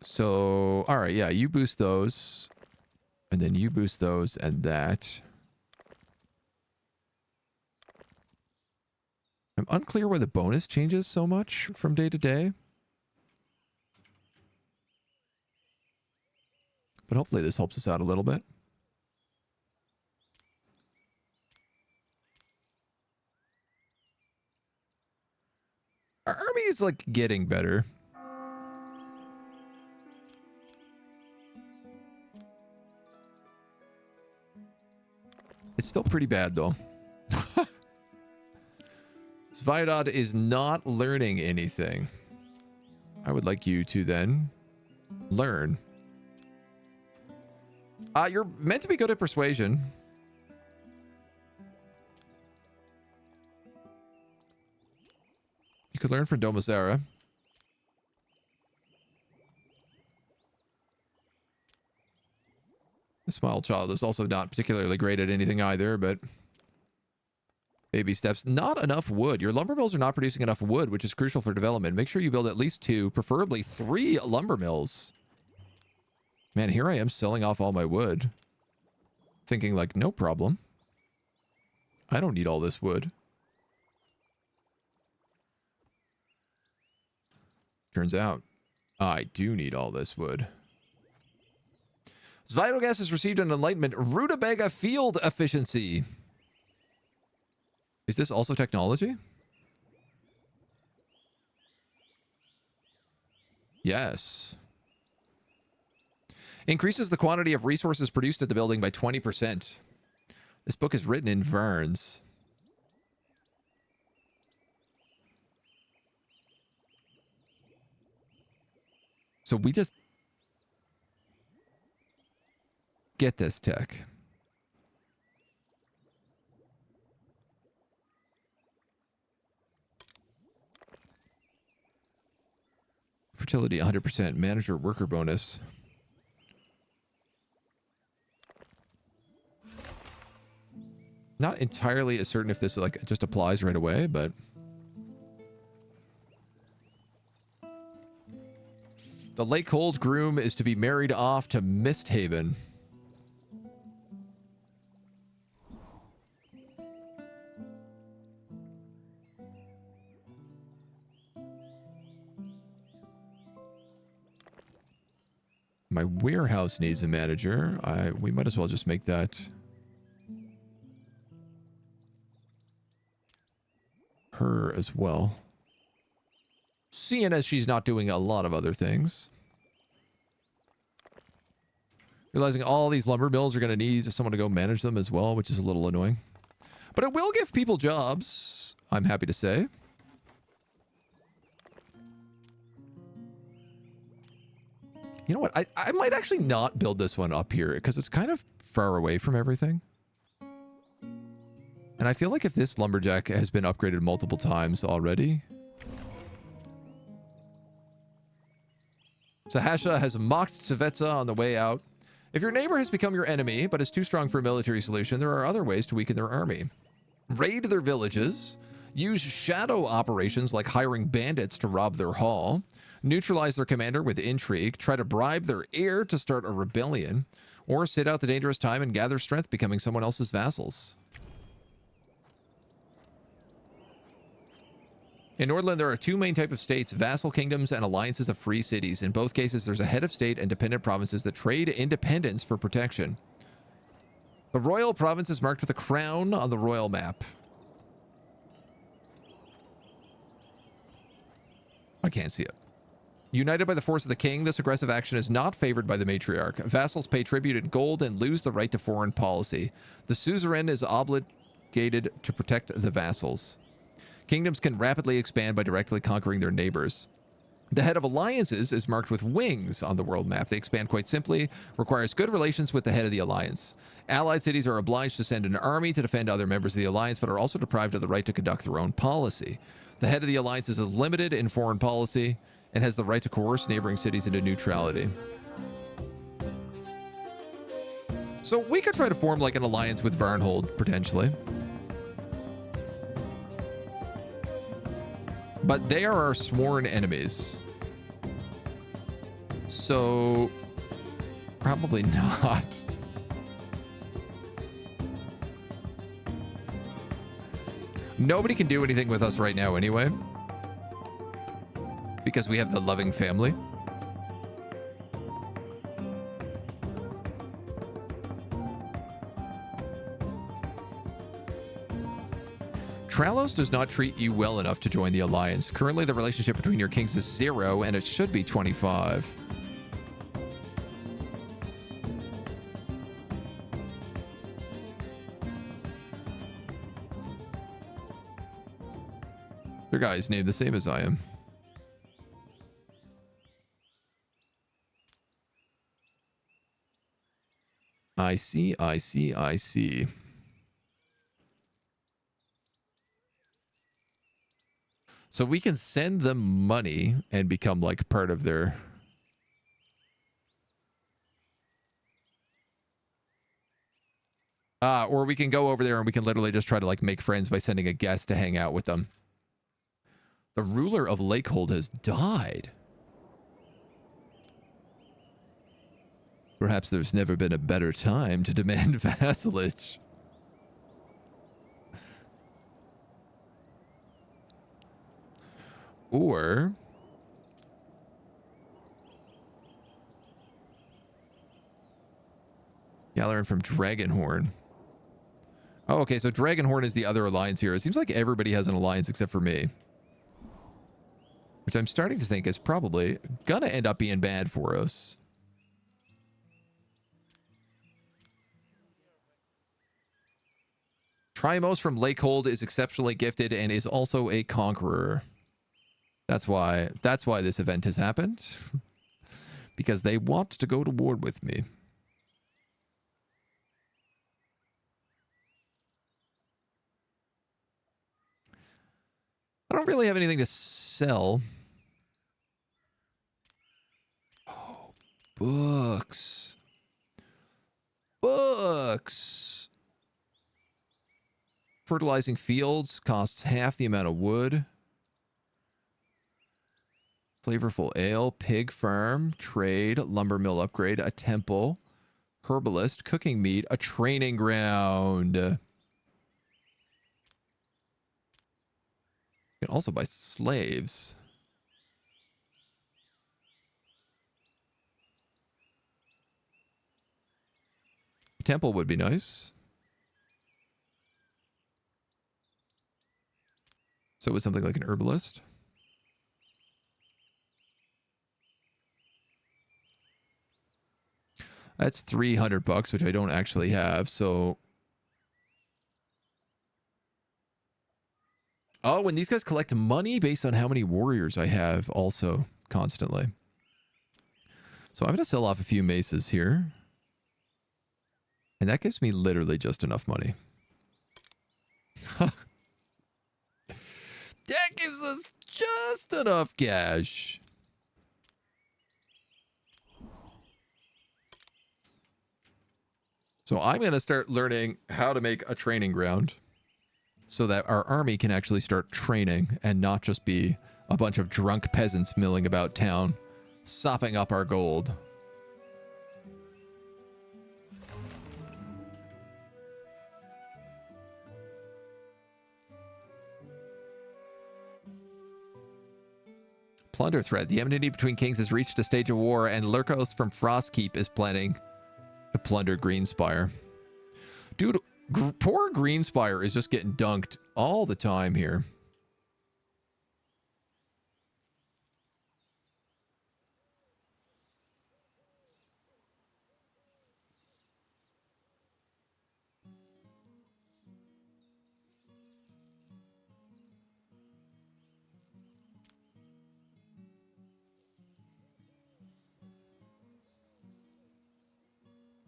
So, all right, yeah, you boost those. And then you boost those and that. I'm unclear why the bonus changes so much from day to day. But hopefully this helps us out a little bit. Our army is like getting better. It's still pretty bad though. Svidod is not learning anything. I would like you to then learn. You're meant to be good at persuasion. You could learn from Domosera. The small child is also not particularly great at anything either, but baby steps. Not enough wood. Your lumber mills are not producing enough wood, which is crucial for development. Make sure you build at least 2, preferably 3 lumber mills. Man, here I am selling off all my wood. Thinking like, no problem. I don't need all this wood. Turns out, I do need all this wood. Vital has received an enlightenment. Rutabaga field efficiency. Is this also technology? Yes. Increases the quantity of resources produced at the building by 20%. This book is written in Verns. So we just get this tech. Fertility 100%. Manager worker bonus. Not entirely as certain if this like just applies right away, but the Lakehold groom is to be married off to Misthaven. My warehouse needs a manager. We might as well just make that her as well. Seeing as she's not doing a lot of other things. Realizing all these lumber mills are going to need someone to go manage them as well, which is a little annoying. But it will give people jobs, I'm happy to say. You know what? I might actually not build this one up here because it's kind of far away from everything. And I feel like if this lumberjack has been upgraded multiple times already. Sahasha has mocked Tsetsa on the way out. If your neighbor has become your enemy, but is too strong for a military solution, there are other ways to weaken their army. Raid their villages. Use shadow operations like hiring bandits to rob their hall. Neutralize their commander with intrigue. Try to bribe their heir to start a rebellion. Or sit out the dangerous time and gather strength, becoming someone else's vassals. In Norland, there are 2 main types of states, vassal kingdoms and alliances of free cities. In both cases, there's a head of state and dependent provinces that trade independence for protection. The royal province is marked with a crown on the royal map. I can't see it. United by the force of the king, this aggressive action is not favored by the matriarch. Vassals pay tribute in gold and lose the right to foreign policy. The suzerain is obligated to protect the vassals. Kingdoms can rapidly expand by directly conquering their neighbors. The head of alliances is marked with wings on the world map. They expand quite simply, requires good relations with the head of the alliance. Allied cities are obliged to send an army to defend other members of the alliance, but are also deprived of the right to conduct their own policy. The head of the alliance is limited in foreign policy and has the right to coerce neighboring cities into neutrality. So we could try to form like an alliance with Varnhold, potentially. But they are our sworn enemies. So probably not. Nobody can do anything with us right now anyway. Because we have the loving family. Tralos does not treat you well enough to join the alliance. Currently, the relationship between your kings is 0, and it should be 25. Their guy is named the same as I am. I see, I see, I see. So we can send them money and become like part of their... or we can go over there and we can literally just try to like make friends by sending a guest to hang out with them. The ruler of Lakehold has died. Perhaps there's never been a better time to demand vassalage. Or... Galeron from Dragonhorn. Oh, okay, so Dragonhorn is the other alliance here. It seems like everybody has an alliance except for me. Which I'm starting to think is probably gonna end up being bad for us. Trimos from Lakehold is exceptionally gifted and is also a conqueror. That's why this event has happened. Because they want to go to war with me. I don't really have anything to sell. Oh, books. Books. Fertilizing fields costs half the amount of wood. Flavorful ale, pig farm, trade, lumber mill upgrade, a temple, herbalist, cooking meat, a training ground. You can also buy slaves. A temple would be nice. So with something like an herbalist. That's 300 bucks, which I don't actually have, so... Oh, and these guys collect money based on how many warriors I have also constantly. So I'm going to sell off a few maces here. And that gives me literally just enough money. That gives us just enough cash. So I'm going to start learning how to make a training ground so that our army can actually start training and not just be a bunch of drunk peasants milling about town, sopping up our gold. Plunder threat. The enmity between kings has reached a stage of war, and Lurkos from Frostkeep is planning to plunder Greenspire. Dude, poor Greenspire is just getting dunked all the time here.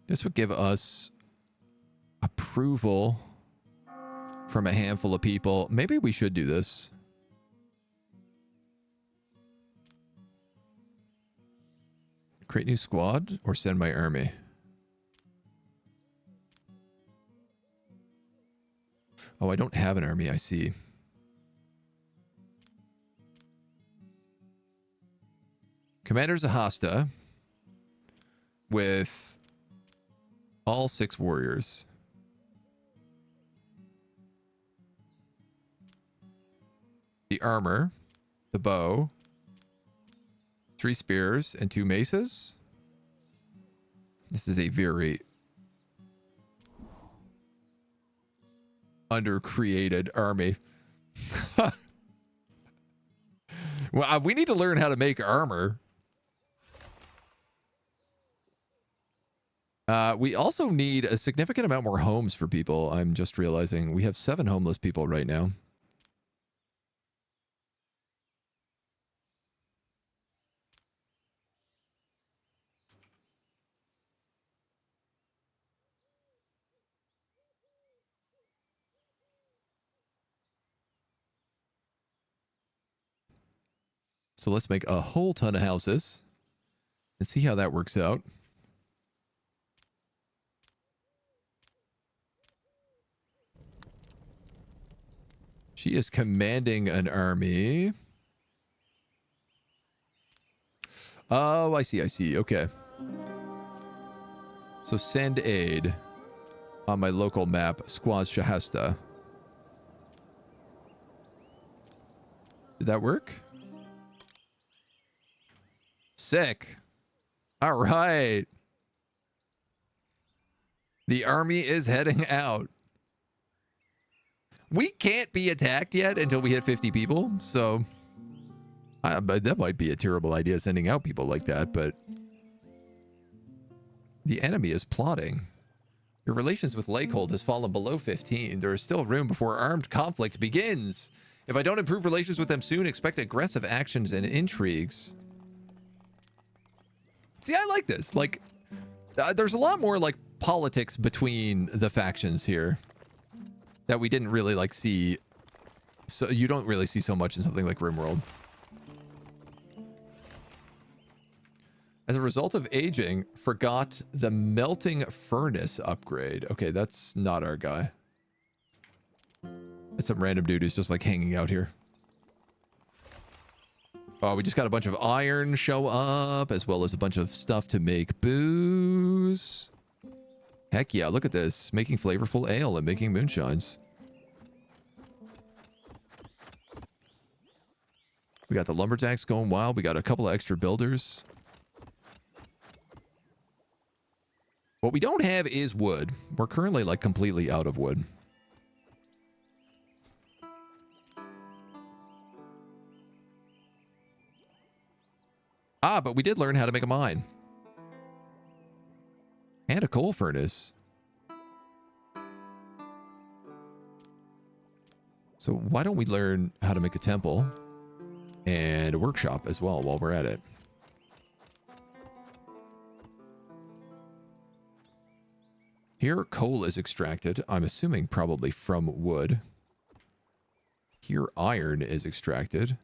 This would give us approval from a handful of people. Maybe we should do this. Create new squad or send my army? Oh, I don't have an army, I see. Commander Zahasta with all 6 warriors. the armor, the bow, 3 spears, and 2 maces. This is a very undercreated army. Well, we need to learn how to make armor. We also need a significant amount more homes for people. I'm just realizing we have 7 homeless people right now. So let's make a whole ton of houses and see how that works out. She is commanding an army. Oh, I see, I see. Okay. So send aid on my local map, Squaz Shahasta. Did that work? Sick. All right. The army is heading out. We can't be attacked yet until we hit 50 people, so but that might be a terrible idea, sending out people like that, but the enemy is plotting. Your relations with Lakehold has fallen below 15. There is still room before armed conflict begins. If I don't improve relations with them soon, expect aggressive actions and intrigues. See, I like this. Like, there's a lot more, like, politics between the factions here that we didn't really, like, see. So you don't really see so much in something like RimWorld. As a result of aging, forgot the melting furnace upgrade. Okay, that's not our guy. It's some random dude who's just, like, hanging out here. Oh, we just got a bunch of iron show up, as well as a bunch of stuff to make booze. Heck yeah, look at this. Making flavorful ale and making moonshines. We got the lumberjacks going wild. We got a couple of extra builders. What we don't have is wood. We're currently, like, completely out of wood. Ah, but we did learn how to make a mine. And a coal furnace. So why don't we learn how to make a temple and a workshop as well while we're at it? Here, coal is extracted. I'm assuming probably from wood. Here, iron is extracted.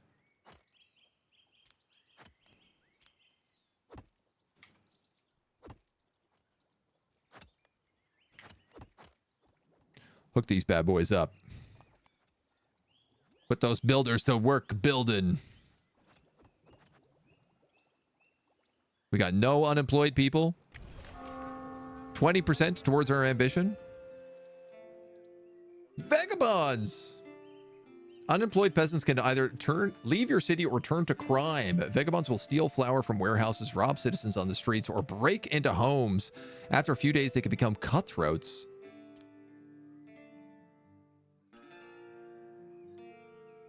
Hook these bad boys up. Put those builders to work building. We got no unemployed people. 20% towards our ambition. Vagabonds! Unemployed peasants can either leave your city or turn to crime. Vagabonds will steal flour from warehouses, rob citizens on the streets, or break into homes. After a few days, they can become cutthroats.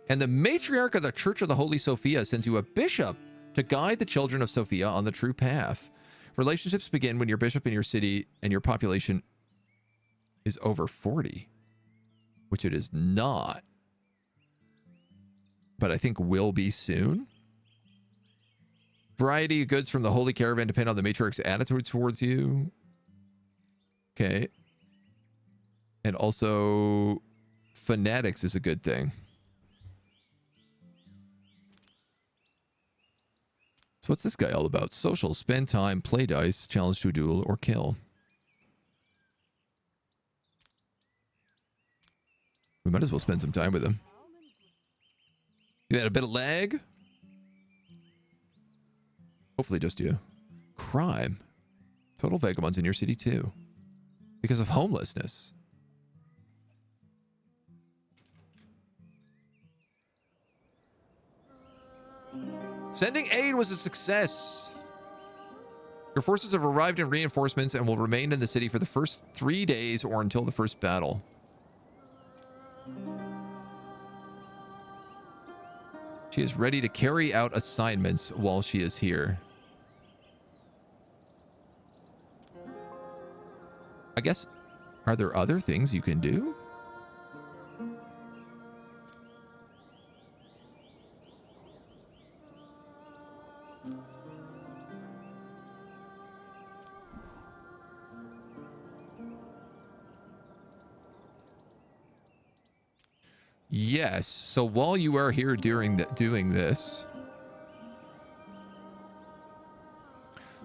And the matriarch of the Church of the Holy Sophia sends you a bishop to guide the children of Sophia on the true path. Relationships begin when your bishop in your city and your population is over 40, which it is not, but I think will be soon. Variety of goods from the Holy Caravan depend on the matriarch's attitude towards you. Okay. And also, fanatics is a good thing. So what's this guy all about? Social, spend time, play dice, challenge to a duel, or kill. We might as well spend some time with him. You had a bit of lag? Hopefully just you. Crime. Total vagabonds in your city too. Because of homelessness. Sending aid was a success. Your forces have arrived in reinforcements and will remain in the city for the first 3 days or until the first battle. She is ready to carry out assignments while she is here. I guess, are there other things you can do? Yes, so while you are here doing this,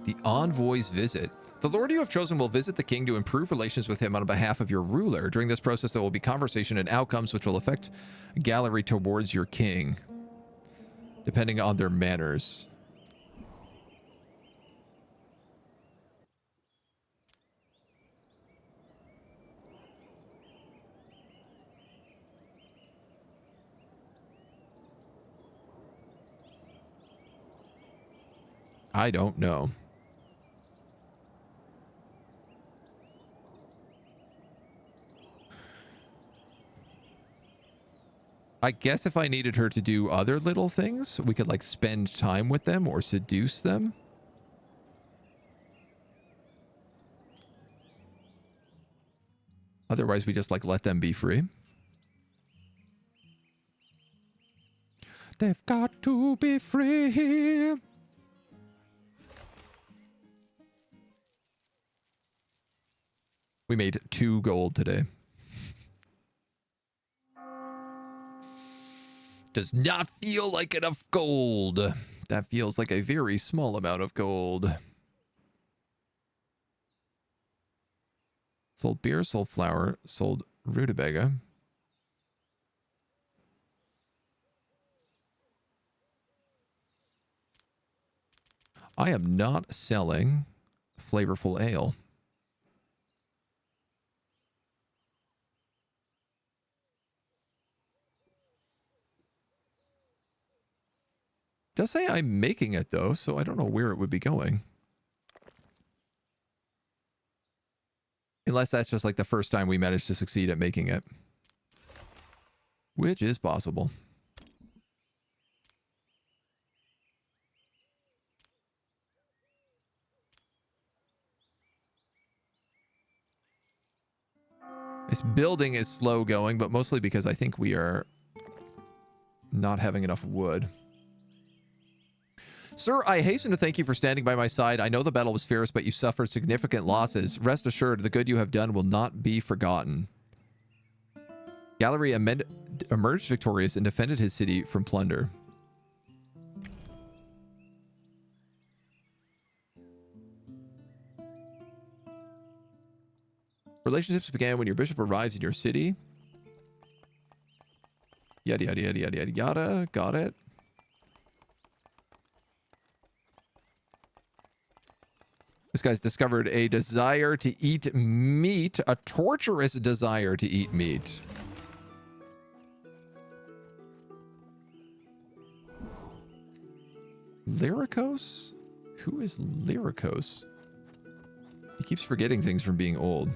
the envoy's visit. The lord you have chosen will visit the king to improve relations with him on behalf of your ruler. During this process, there will be conversation and outcomes which will affect gallery towards your king, depending on their manners. I don't know. I guess if I needed her to do other little things, we could like spend time with them or seduce them. Otherwise, we just like let them be free. They've got to be free. We made 2 gold today. Does not feel like enough gold. That feels like a very small amount of gold. Sold beer, sold flour, sold rutabaga. I am not selling flavorful ale. It does say I'm making it though, so I don't know where it would be going. Unless that's just like the first time we managed to succeed at making it. Which is possible. This building is slow going, but mostly because I think we are not having enough wood. Sir, I hasten to thank you for standing by my side. I know the battle was fierce, but you suffered significant losses. Rest assured, the good you have done will not be forgotten. Gallery emerged victorious and defended his city from plunder. Relationships began when your bishop arrives in your city. Yada, yada, yada, yada, yada, yada. Got it. This guy's discovered a desire to eat meat, a torturous desire to eat meat. Lyricos? Who is Lyricos? He keeps forgetting things from being old.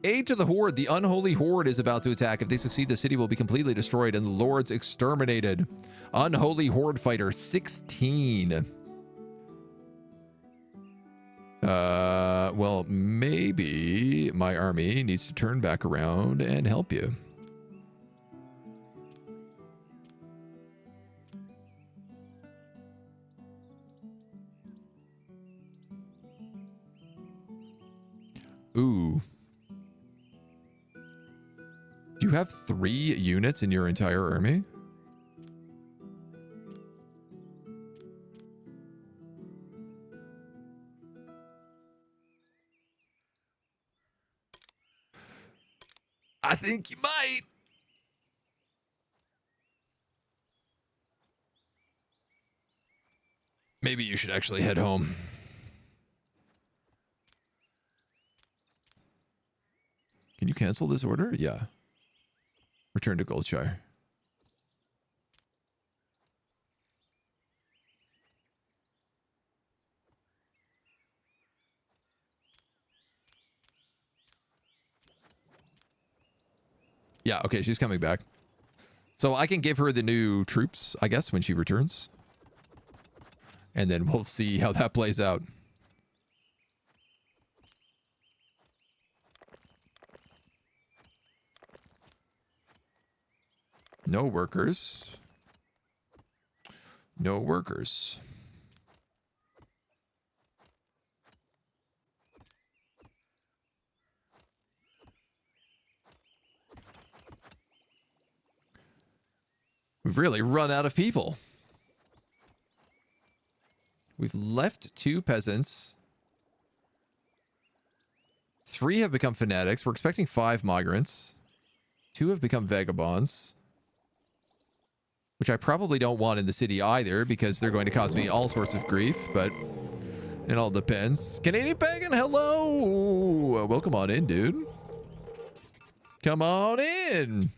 Aid to the Horde. The unholy Horde is about to attack. If they succeed, the city will be completely destroyed and the lords exterminated. Unholy Horde fighter 16. Well, maybe my army needs to turn back around and help you. Ooh. Do you have 3 units in your entire army? I think you might. Maybe you should actually head home. Can you cancel this order? Yeah. Return to Goldshire. Yeah, okay, she's coming back. So I can give her the new troops, I guess, when she returns. And then we'll see how that plays out. No workers. No workers. We've really run out of people. We've left 2 peasants. 3 have become fanatics. We're expecting 5 migrants. 2 have become vagabonds. Which I probably don't want in the city either, because they're going to cause me all sorts of grief, but it all depends. Canadian Pagan, hello! Welcome on in, dude. Come on in!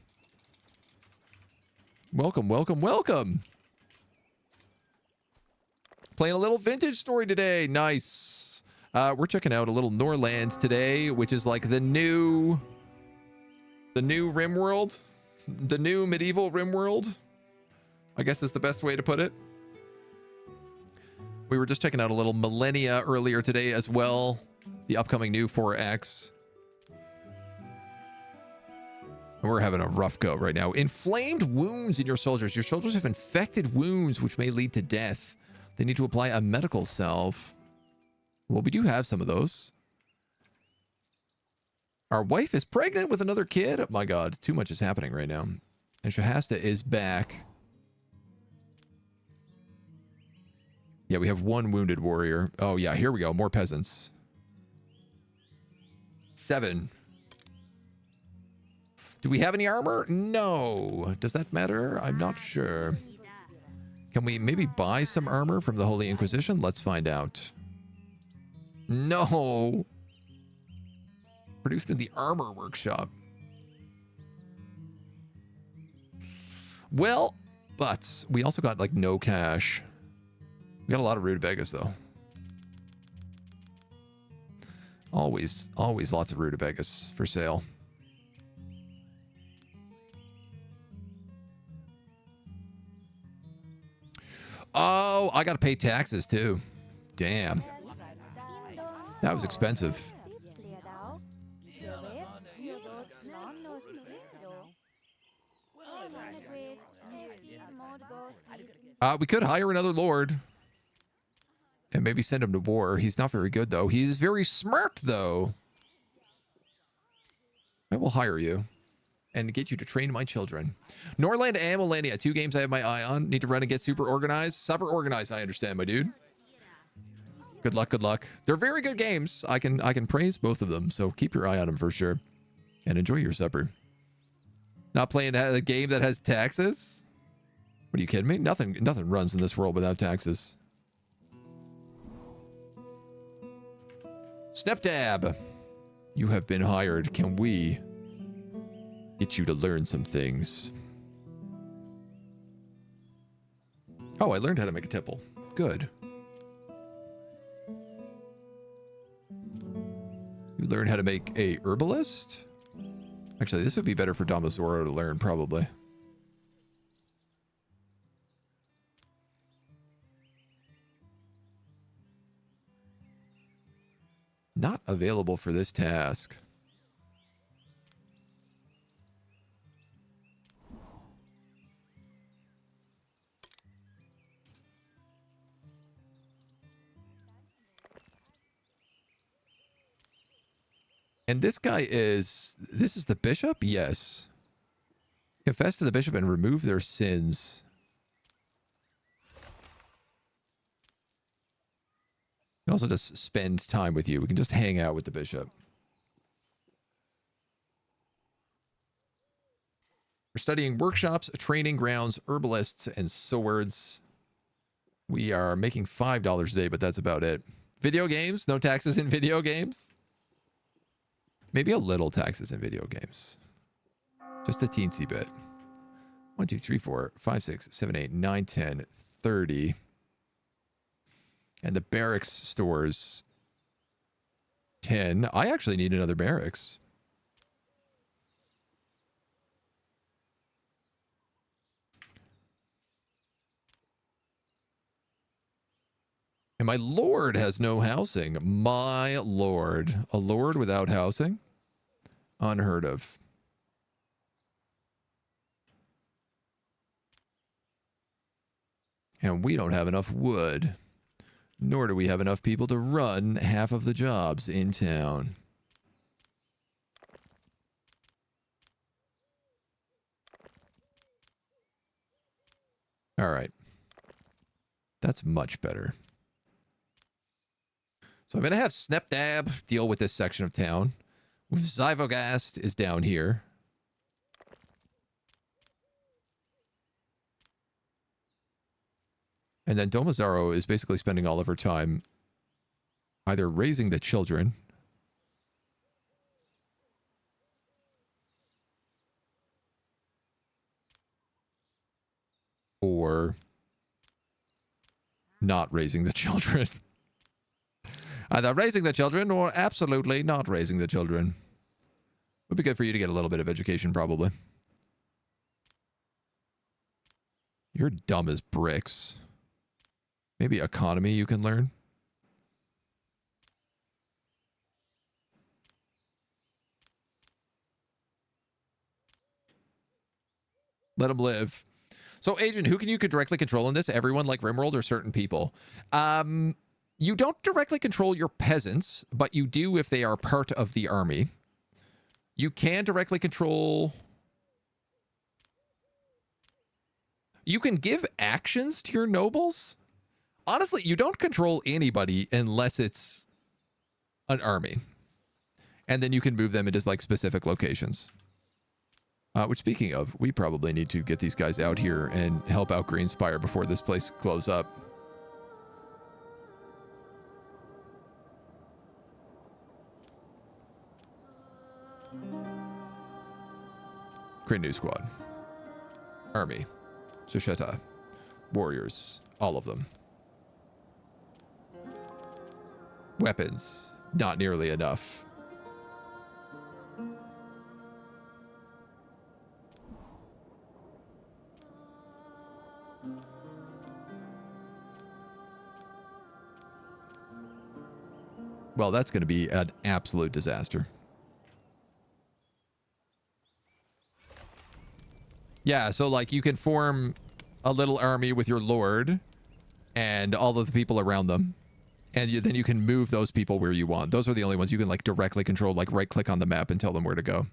Welcome, welcome, welcome! Playing a little vintage story today. Nice. We're checking out a little Norland today, which is like the new RimWorld. The new medieval RimWorld, I guess is the best way to put it. We were just checking out a little Millennia earlier today as well. The upcoming new 4X. We're having a rough go right now. Inflamed wounds in your soldiers. Your soldiers have infected wounds which may lead to death. They need to apply a medical salve. Well, we do have some of those. Our wife is pregnant with another kid. Oh my god, too much is happening right now. And Shahasta is back. Yeah, we have 1 wounded warrior. Oh yeah, here we go. More peasants. 7. Do we have any armor? No. Does that matter? I'm not sure. Can we maybe buy some armor from the Holy Inquisition? Let's find out. No. Produced in the armor workshop. Well, but we also got like no cash. We got a lot of rutabagas though. Always lots of rutabagas for sale. Oh, I gotta pay taxes too. Damn. That was expensive. We could hire another lord. And maybe send him to war. He's not very good though. He's very smart though. I will hire you. And get you to train my children. Norland and Millennia, 2 games I have my eye on. Need to run and get super organized. Super organized, I understand, my dude. Good luck, good luck. They're very good games. I can praise both of them, so keep your eye on them for sure. And enjoy your supper. Not playing a game that has taxes? What, are you kidding me? Nothing runs in this world without taxes. SnapDab, you have been hired. Can we get you to learn some things? Oh, I learned how to make a tipple. Good. You learn how to make a herbalist? Actually, this would be better for Damazoro to learn, probably. Not available for this task. And this guy is... This is the bishop? Yes. Confess to the bishop and remove their sins. We can also just spend time with you. We can just hang out with the bishop. We're studying workshops, training grounds, herbalists, and swords. We are making $5 a day, but that's about it. Video games? No taxes in video games? Maybe a little taxes in video games. Just a teensy bit. 1, 2, 3, 4, 5, 6, 7, 8, 9, 10, 30. And the barracks stores 10. I actually need another barracks. And my lord has no housing. My lord. A lord without housing? Unheard of. And we don't have enough wood. Nor do we have enough people to run half of the jobs in town. All right. That's much better. So I'm going to have Snepdab deal with this section of town. Zyvogast is down here. And then Domazaro is basically spending all of her time either raising the children or not raising the children. Either raising the children or absolutely not raising the children. Would be good for you to get a little bit of education, probably. You're dumb as bricks. Maybe economy you can learn. Let them live. So, Agent, who can you directly control in this? Everyone like Rimworld or certain people? You don't directly control your peasants, but you do if they are part of the army. You can directly control... You can give actions to your nobles. Honestly, you don't control anybody unless it's an army. And then you can move them into like specific locations. Which, speaking of, we probably need to get these guys out here and help out Greenspire before this place blows up. Create new squad. Army. Susheta. Warriors. All of them. Weapons. Not nearly enough. Well, that's going to be an absolute disaster. Yeah, so like you can form a little army with your lord and all of the people around them. And then you can move those people where you want. Those are the only ones you can like directly control, like right click on the map and tell them where to go.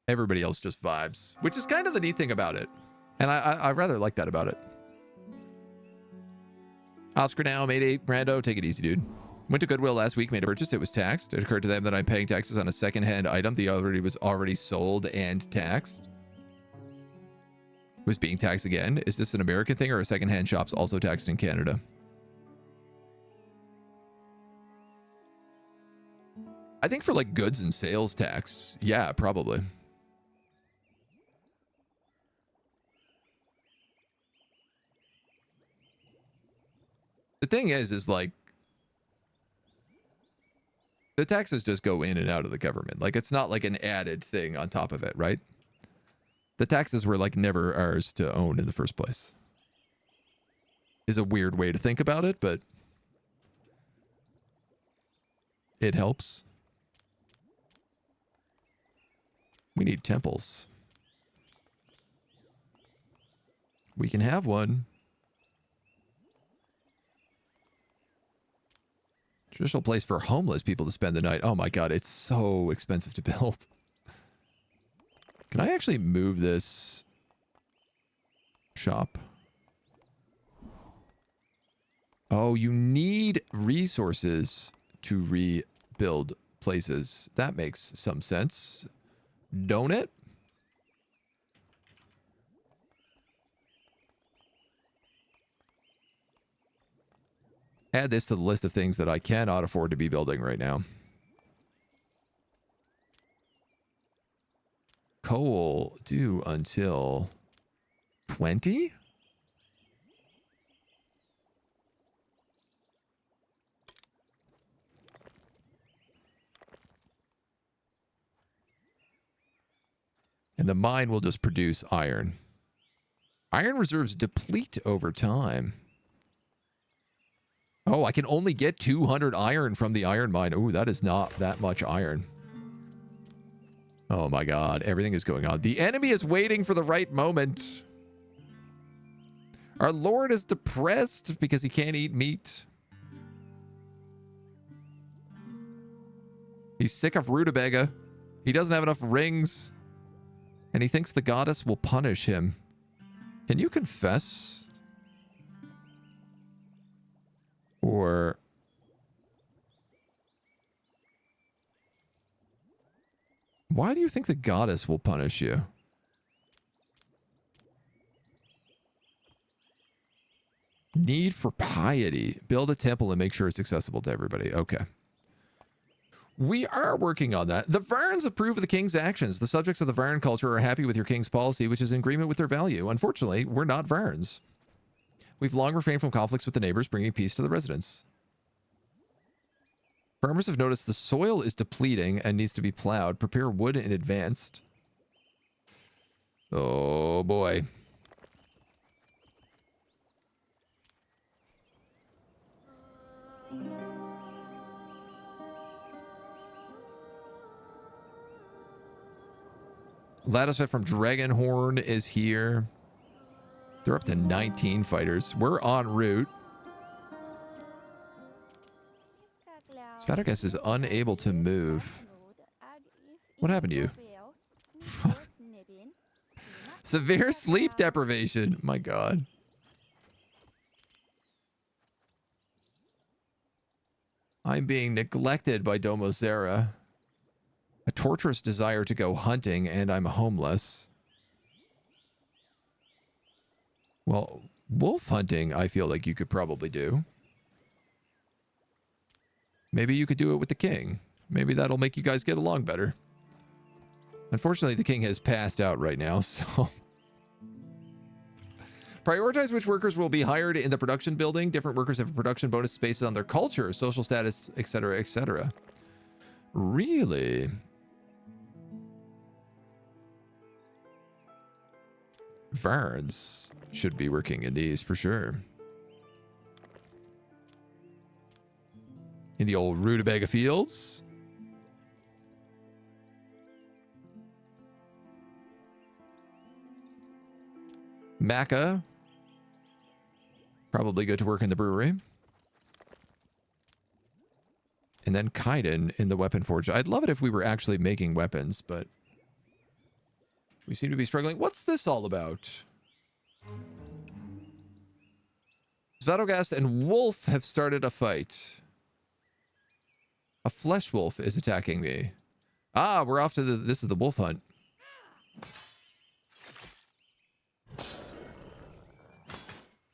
Everybody else just vibes, which is kind of the neat thing about it. And I rather like that about it. Oscar now, Mayday, Brando, take it easy, dude. Went to Goodwill last week, made a purchase, it was taxed. It occurred to them that I'm paying taxes on a second-hand item that was already sold and taxed. It was being taxed again. Is this an American thing or are second-hand shops also taxed in Canada? I think for like goods and sales tax, yeah, probably. The thing is like, the taxes just go in and out of the government. Like, it's not like an added thing on top of it, right? The taxes were like never ours to own in the first place. Is a weird way to think about it, but it helps. We need temples. We can have one. Traditional place for homeless people to spend the night. Oh my god, it's so expensive to build. Can I actually move this shop? Oh, you need resources to rebuild places. That makes some sense, don't it? Add this to the list of things that I cannot afford to be building right now. Coal due until 20? And the mine will just produce iron. Iron reserves deplete over time. Oh, I can only get 200 iron from the iron mine. Oh, that is not that much iron. Oh my god, everything is going on. The enemy is waiting for the right moment. Our lord is depressed because he can't eat meat. He's sick of rutabaga. He doesn't have enough rings. And he thinks the goddess will punish him. Can you confess? Or... why do you think the goddess will punish you? Need for piety. Build a temple and make sure it's accessible to everybody. Okay. We are working on that. The Varns approve of the king's actions. The subjects of the Varn culture are happy with your king's policy, which is in agreement with their value. Unfortunately, we're not Varns. We've long refrained from conflicts with the neighbors, bringing peace to the residents. Farmers have noticed the soil is depleting and needs to be plowed. Prepare wood in advance. Oh, boy. Latticefight from Dragonhorn is here. They're up to 19 fighters. We're en route. Svatogas is unable to move. What happened to you? Severe sleep deprivation. My god. I'm being neglected by Domozera. A torturous desire to go hunting, and I'm homeless. Well, wolf hunting, I feel like you could probably do. Maybe you could do it with the king. Maybe that'll make you guys get along better. Unfortunately, the king has passed out right now, so... Prioritize which workers will be hired in the production building. Different workers have a production bonus based on their culture, social status, etc., etc. Really? Varns should be working in these for sure. In the old rutabaga fields. Maca. Probably good to work in the brewery. And then Kaiden in the weapon forge. I'd love it if we were actually making weapons, but we seem to be struggling. What's this all about? Svatogast and Wolf have started a fight. A flesh wolf is attacking me. Ah, we're off to the... this is the wolf hunt.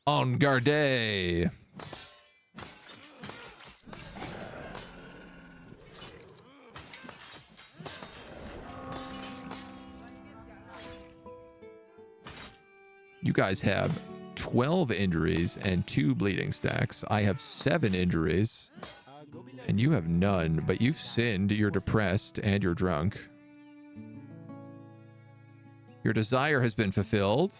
En garde. You guys have 12 injuries and 2 bleeding stacks. I have 7 injuries. And you have none, but you've sinned, you're depressed, and you're drunk. Your desire has been fulfilled.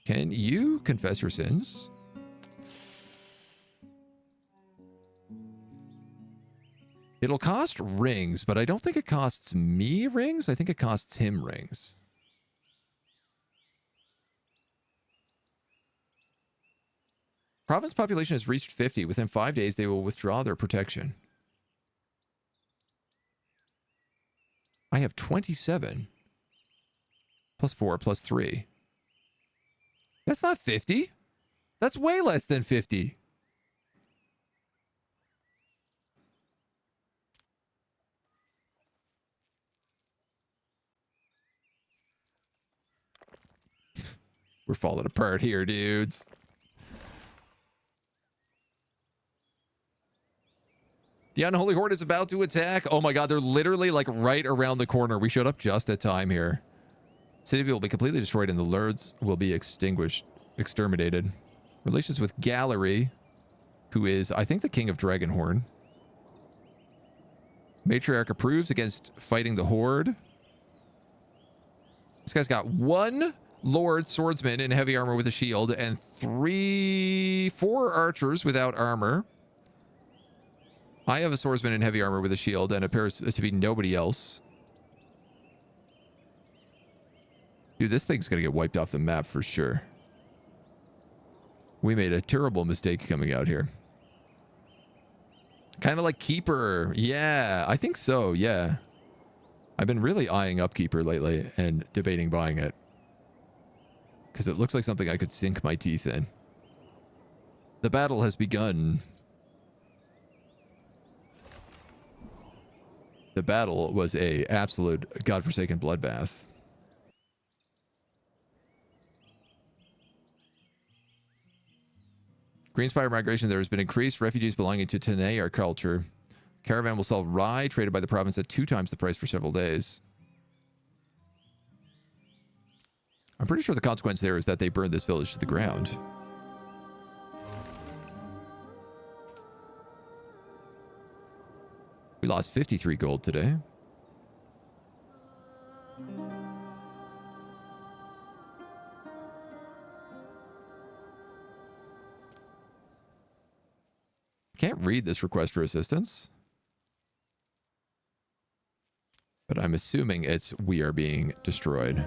Can you confess your sins? It'll cost rings, but I don't think it costs me rings. I think it costs him rings. Province population has reached 50. Within 5 days, they will withdraw their protection. I have 27. Plus 4, plus 3. That's not 50. That's way less than 50. We're falling apart here, dudes. The unholy horde is about to attack. Oh my god, they're literally like right around the corner. We showed up just at time here. City will be completely destroyed and the lords will be exterminated. Relations with Gallery, who is, I think, the king of Dragonhorn. Matriarch approves against fighting the horde. This guy's got 1 lord swordsman in heavy armor with a shield and 4 archers without armor. I have a swordsman in heavy armor with a shield and appears to be nobody else. Dude, this thing's gonna get wiped off the map for sure. We made a terrible mistake coming out here. Kind of like Keeper. Yeah, I think so, yeah. I've been really eyeing up Keeper lately and debating buying it. Because it looks like something I could sink my teeth in. The battle has begun. The battle was a absolute godforsaken bloodbath. Greenspire migration, there has been increased. Refugees belonging to Tenay culture. Caravan will sell rye traded by the province at 2 times the price for several days. I'm pretty sure the consequence there is that they burned this village to the ground. We lost 53 gold today. Can't read this request for assistance. But I'm assuming it's we are being destroyed.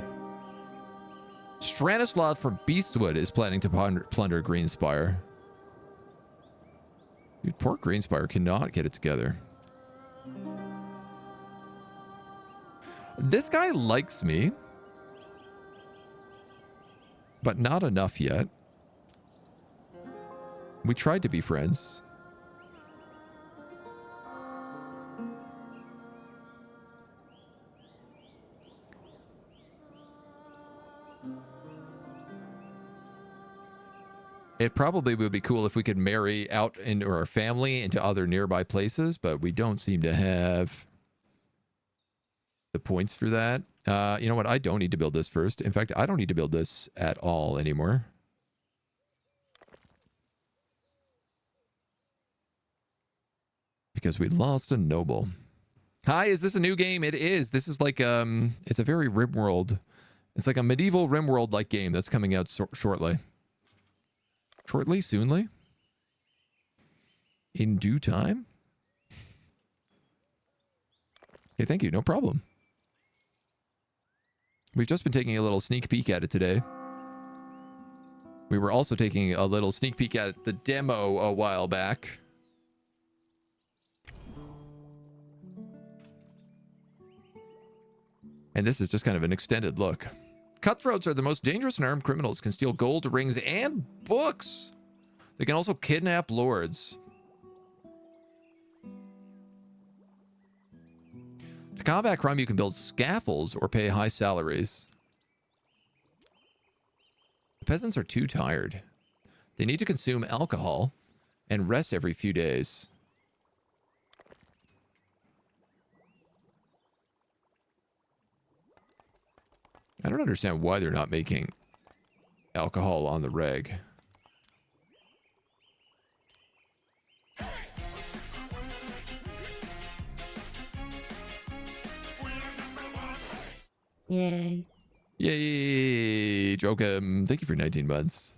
Stranislav from Beastwood is planning to plunder Greenspire. Dude, poor Greenspire cannot get it together. This guy likes me. But not enough yet. We tried to be friends. It probably would be cool if we could marry out into our family into other nearby places, but we don't seem to have the points for that. You know what? I don't need to build this first. In fact, I don't need to build this at all anymore. Because we lost a noble. Hi, is this a new game? It is. This is like, it's a very RimWorld. It's like a medieval RimWorld-like game that's coming out shortly. Shortly? Soonly? In due time? Okay, thank you. No problem. We've just been taking a little sneak peek at it today. We were also taking a little sneak peek at the demo a while back. And this is just kind of an extended look. Cutthroats are the most dangerous and armed criminals, can steal gold, rings, and books. They can also kidnap lords. To combat crime, you can build scaffolds or pay high salaries. The peasants are too tired. They need to consume alcohol and rest every few days. I don't understand why they're not making alcohol on the reg. Yay. Yay, Jokum. Thank you for 19 months.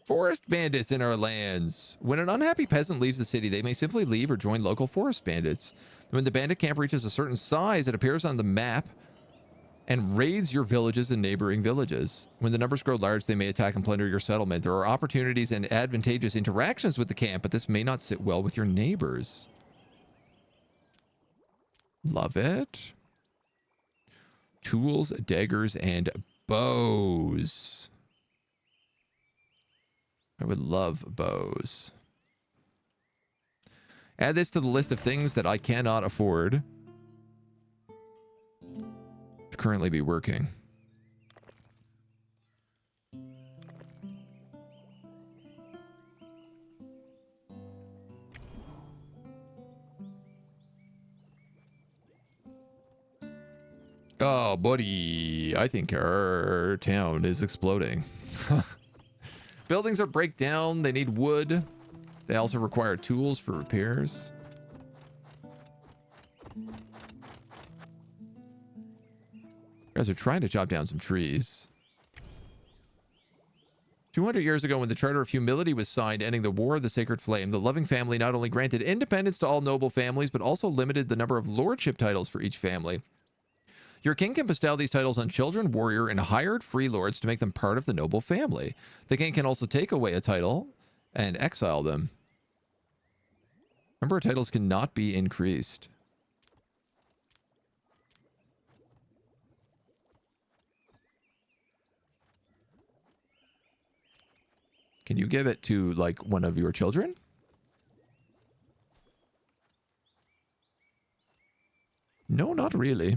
Forest bandits in our lands. When an unhappy peasant leaves the city, they may simply leave or join local forest bandits. When the bandit camp reaches a certain size, it appears on the map and raids your villages and neighboring villages. When the numbers grow large, they may attack and plunder your settlement. There are opportunities and advantageous interactions with the camp, but this may not sit well with your neighbors. Love it. Tools, daggers, and bows. I would love bows. Add this to the list of things that I cannot afford to currently be working. Oh, buddy. I think our town is exploding. Buildings are break down. They need wood. They also require tools for repairs. You guys are trying to chop down some trees. 200 years ago, when the Charter of Humility was signed, ending the War of the Sacred Flame, the loving family not only granted independence to all noble families, but also limited the number of lordship titles for each family. Your king can bestow these titles on children, warrior, and hired free lords to make them part of the noble family. The king can also take away a title and exile them. Number of titles cannot be increased. Can you give it to, like, one of your children? No, not really.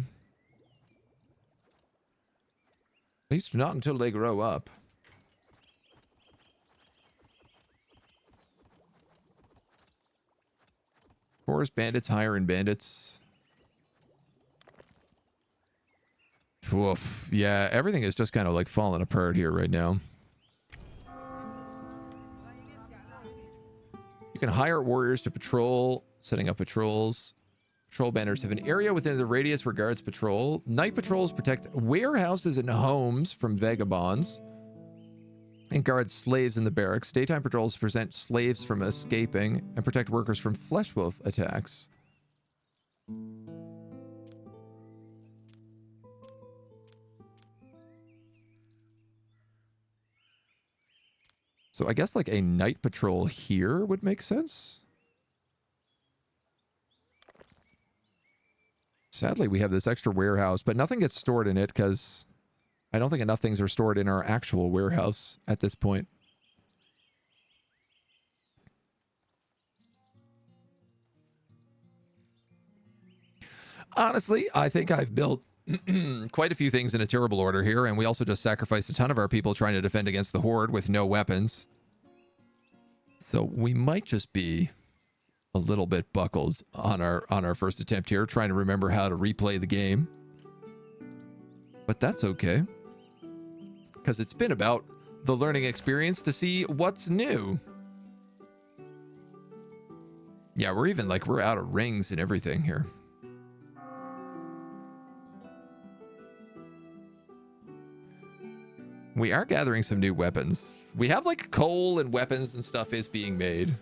At least not until they grow up. Forest bandits, hire-in bandits. Woof. Yeah, everything is just kind of, like, falling apart here right now. You can hire warriors to patrol, setting up patrols. Patrol banners have an area within the radius where guards patrol. Night patrols protect warehouses and homes from vagabonds and guard slaves in the barracks. Daytime patrols prevent slaves from escaping and protect workers from flesh wolf attacks. So I guess like a night patrol here would make sense. Sadly, we have this extra warehouse, but nothing gets stored in it because I don't think enough things are stored in our actual warehouse at this point. Honestly, I think I've built quite a few things in a terrible order here, and we also just sacrificed a ton of our people trying to defend against the horde with no weapons. So we might just be a little bit buckled on our first attempt here, trying to remember how to replay the game. But that's okay, because it's been about the learning experience to see what's new. Yeah, we're even like we're out of rings and everything here. We are gathering some new weapons. We have like coal and weapons and stuff is being made.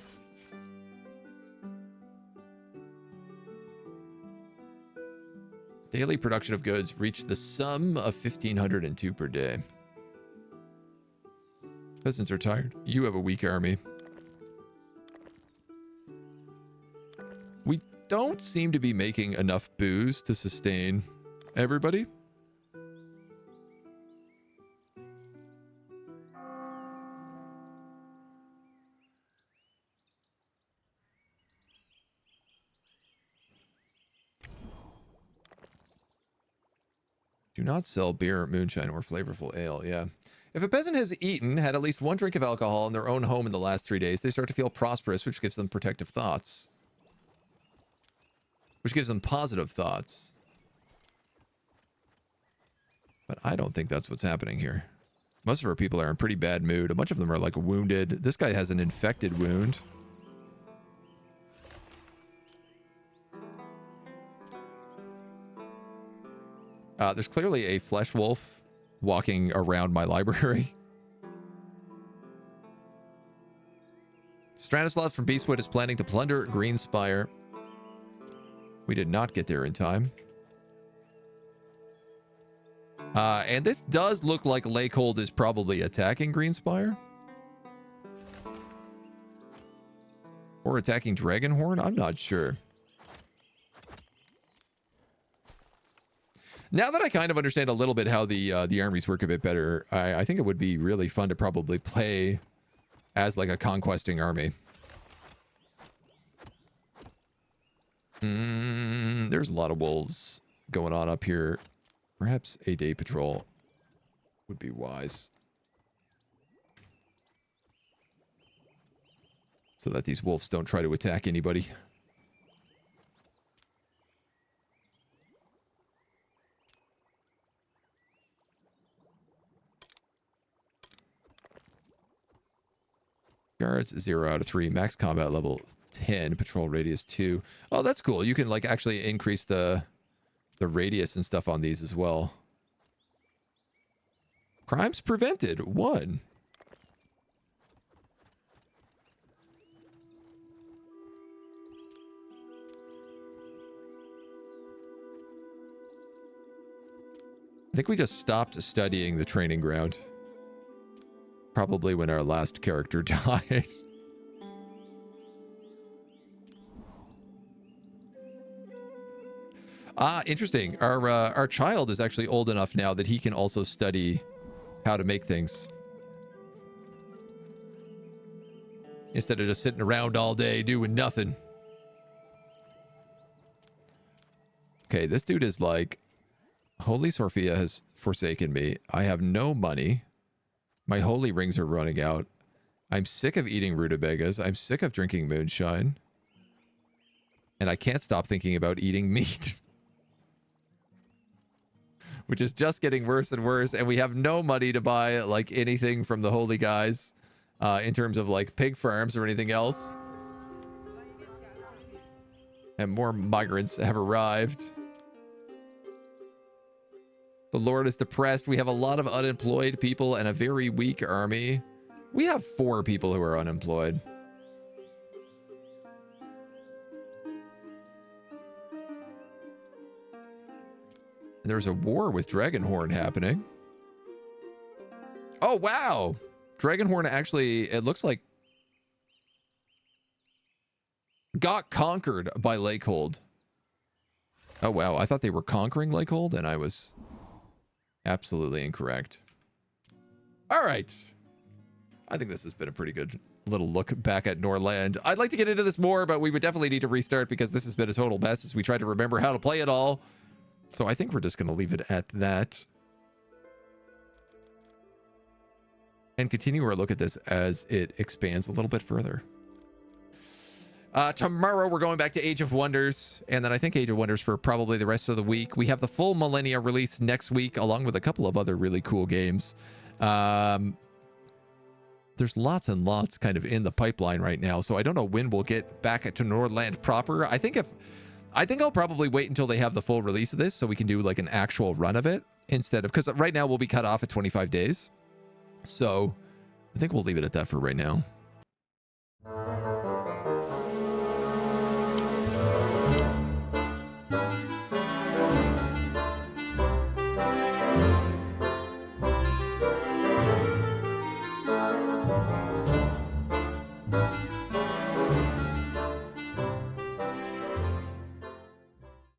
Daily production of goods reached the sum of 1,502 per day. Peasants are tired. You have a weak army. We don't seem to be making enough booze to sustain everybody. Do not sell beer, moonshine, or flavorful ale. Yeah. If a peasant has eaten, had at least one drink of alcohol in their own home in the last 3 days, they start to feel prosperous, which gives them protective thoughts. Which gives them positive thoughts. But I don't think that's what's happening here. Most of our people are in pretty bad mood. A bunch of them are like wounded. This guy has an infected wound. There's clearly a flesh wolf walking around my library. Stratislav from Beastwood is planning to plunder Greenspire. We did not get there in time. And this does look like Lakehold is probably attacking Greenspire. Or attacking Dragonhorn? I'm not sure. Now that I kind of understand a little bit how the armies work a bit better, I think it would be really fun to probably play as like a conquesting army. There's a lot of wolves going on up here. Perhaps a day patrol would be wise. So that these wolves don't try to attack anybody. guards, 0 out of 3. Max combat level 10. Patrol radius 2. Oh, that's cool. You can like actually increase the radius and stuff on these as well. Crimes prevented 1. I think we just stopped studying the training ground. Probably when our last character died. Ah, interesting. Our child is actually old enough now that he can also study how to make things. Instead of just sitting around all day doing nothing. Okay, this dude is like, Holy Sophia has forsaken me. I have no money. My holy rings are running out. I'm sick of eating rutabagas. I'm sick of drinking moonshine. And I can't stop thinking about eating meat. Which is just getting worse and worse. And we have no money to buy like anything from the holy guys. In terms of like pig farms or anything else. And more migrants have arrived. The Lord is depressed. We have a lot of unemployed people and a very weak army. We have 4 people who are unemployed. And there's a war with Dragonhorn happening. Oh, wow. Dragonhorn actually, it looks like, got conquered by Lakehold. Oh, wow. I thought they were conquering Lakehold, and I was absolutely incorrect. All right. I think this has been a pretty good little look back at Norland. I'd like to get into this more, but we would definitely need to restart because this has been a total mess as we try to remember how to play it all. So I think we're just going to leave it at that. And continue our look at this as it expands a little bit further. Tomorrow, we're going back to Age of Wonders, and then I think Age of Wonders for probably the rest of the week. We have the full Millennia release next week, along with a couple of other really cool games. There's lots and lots kind of in the pipeline right now, so I don't know when we'll get back to Norland proper. I think I'll probably wait until they have the full release of this, so we can do like an actual run of it instead of, because right now we'll be cut off at 25 days. So I think we'll leave it at that for right now.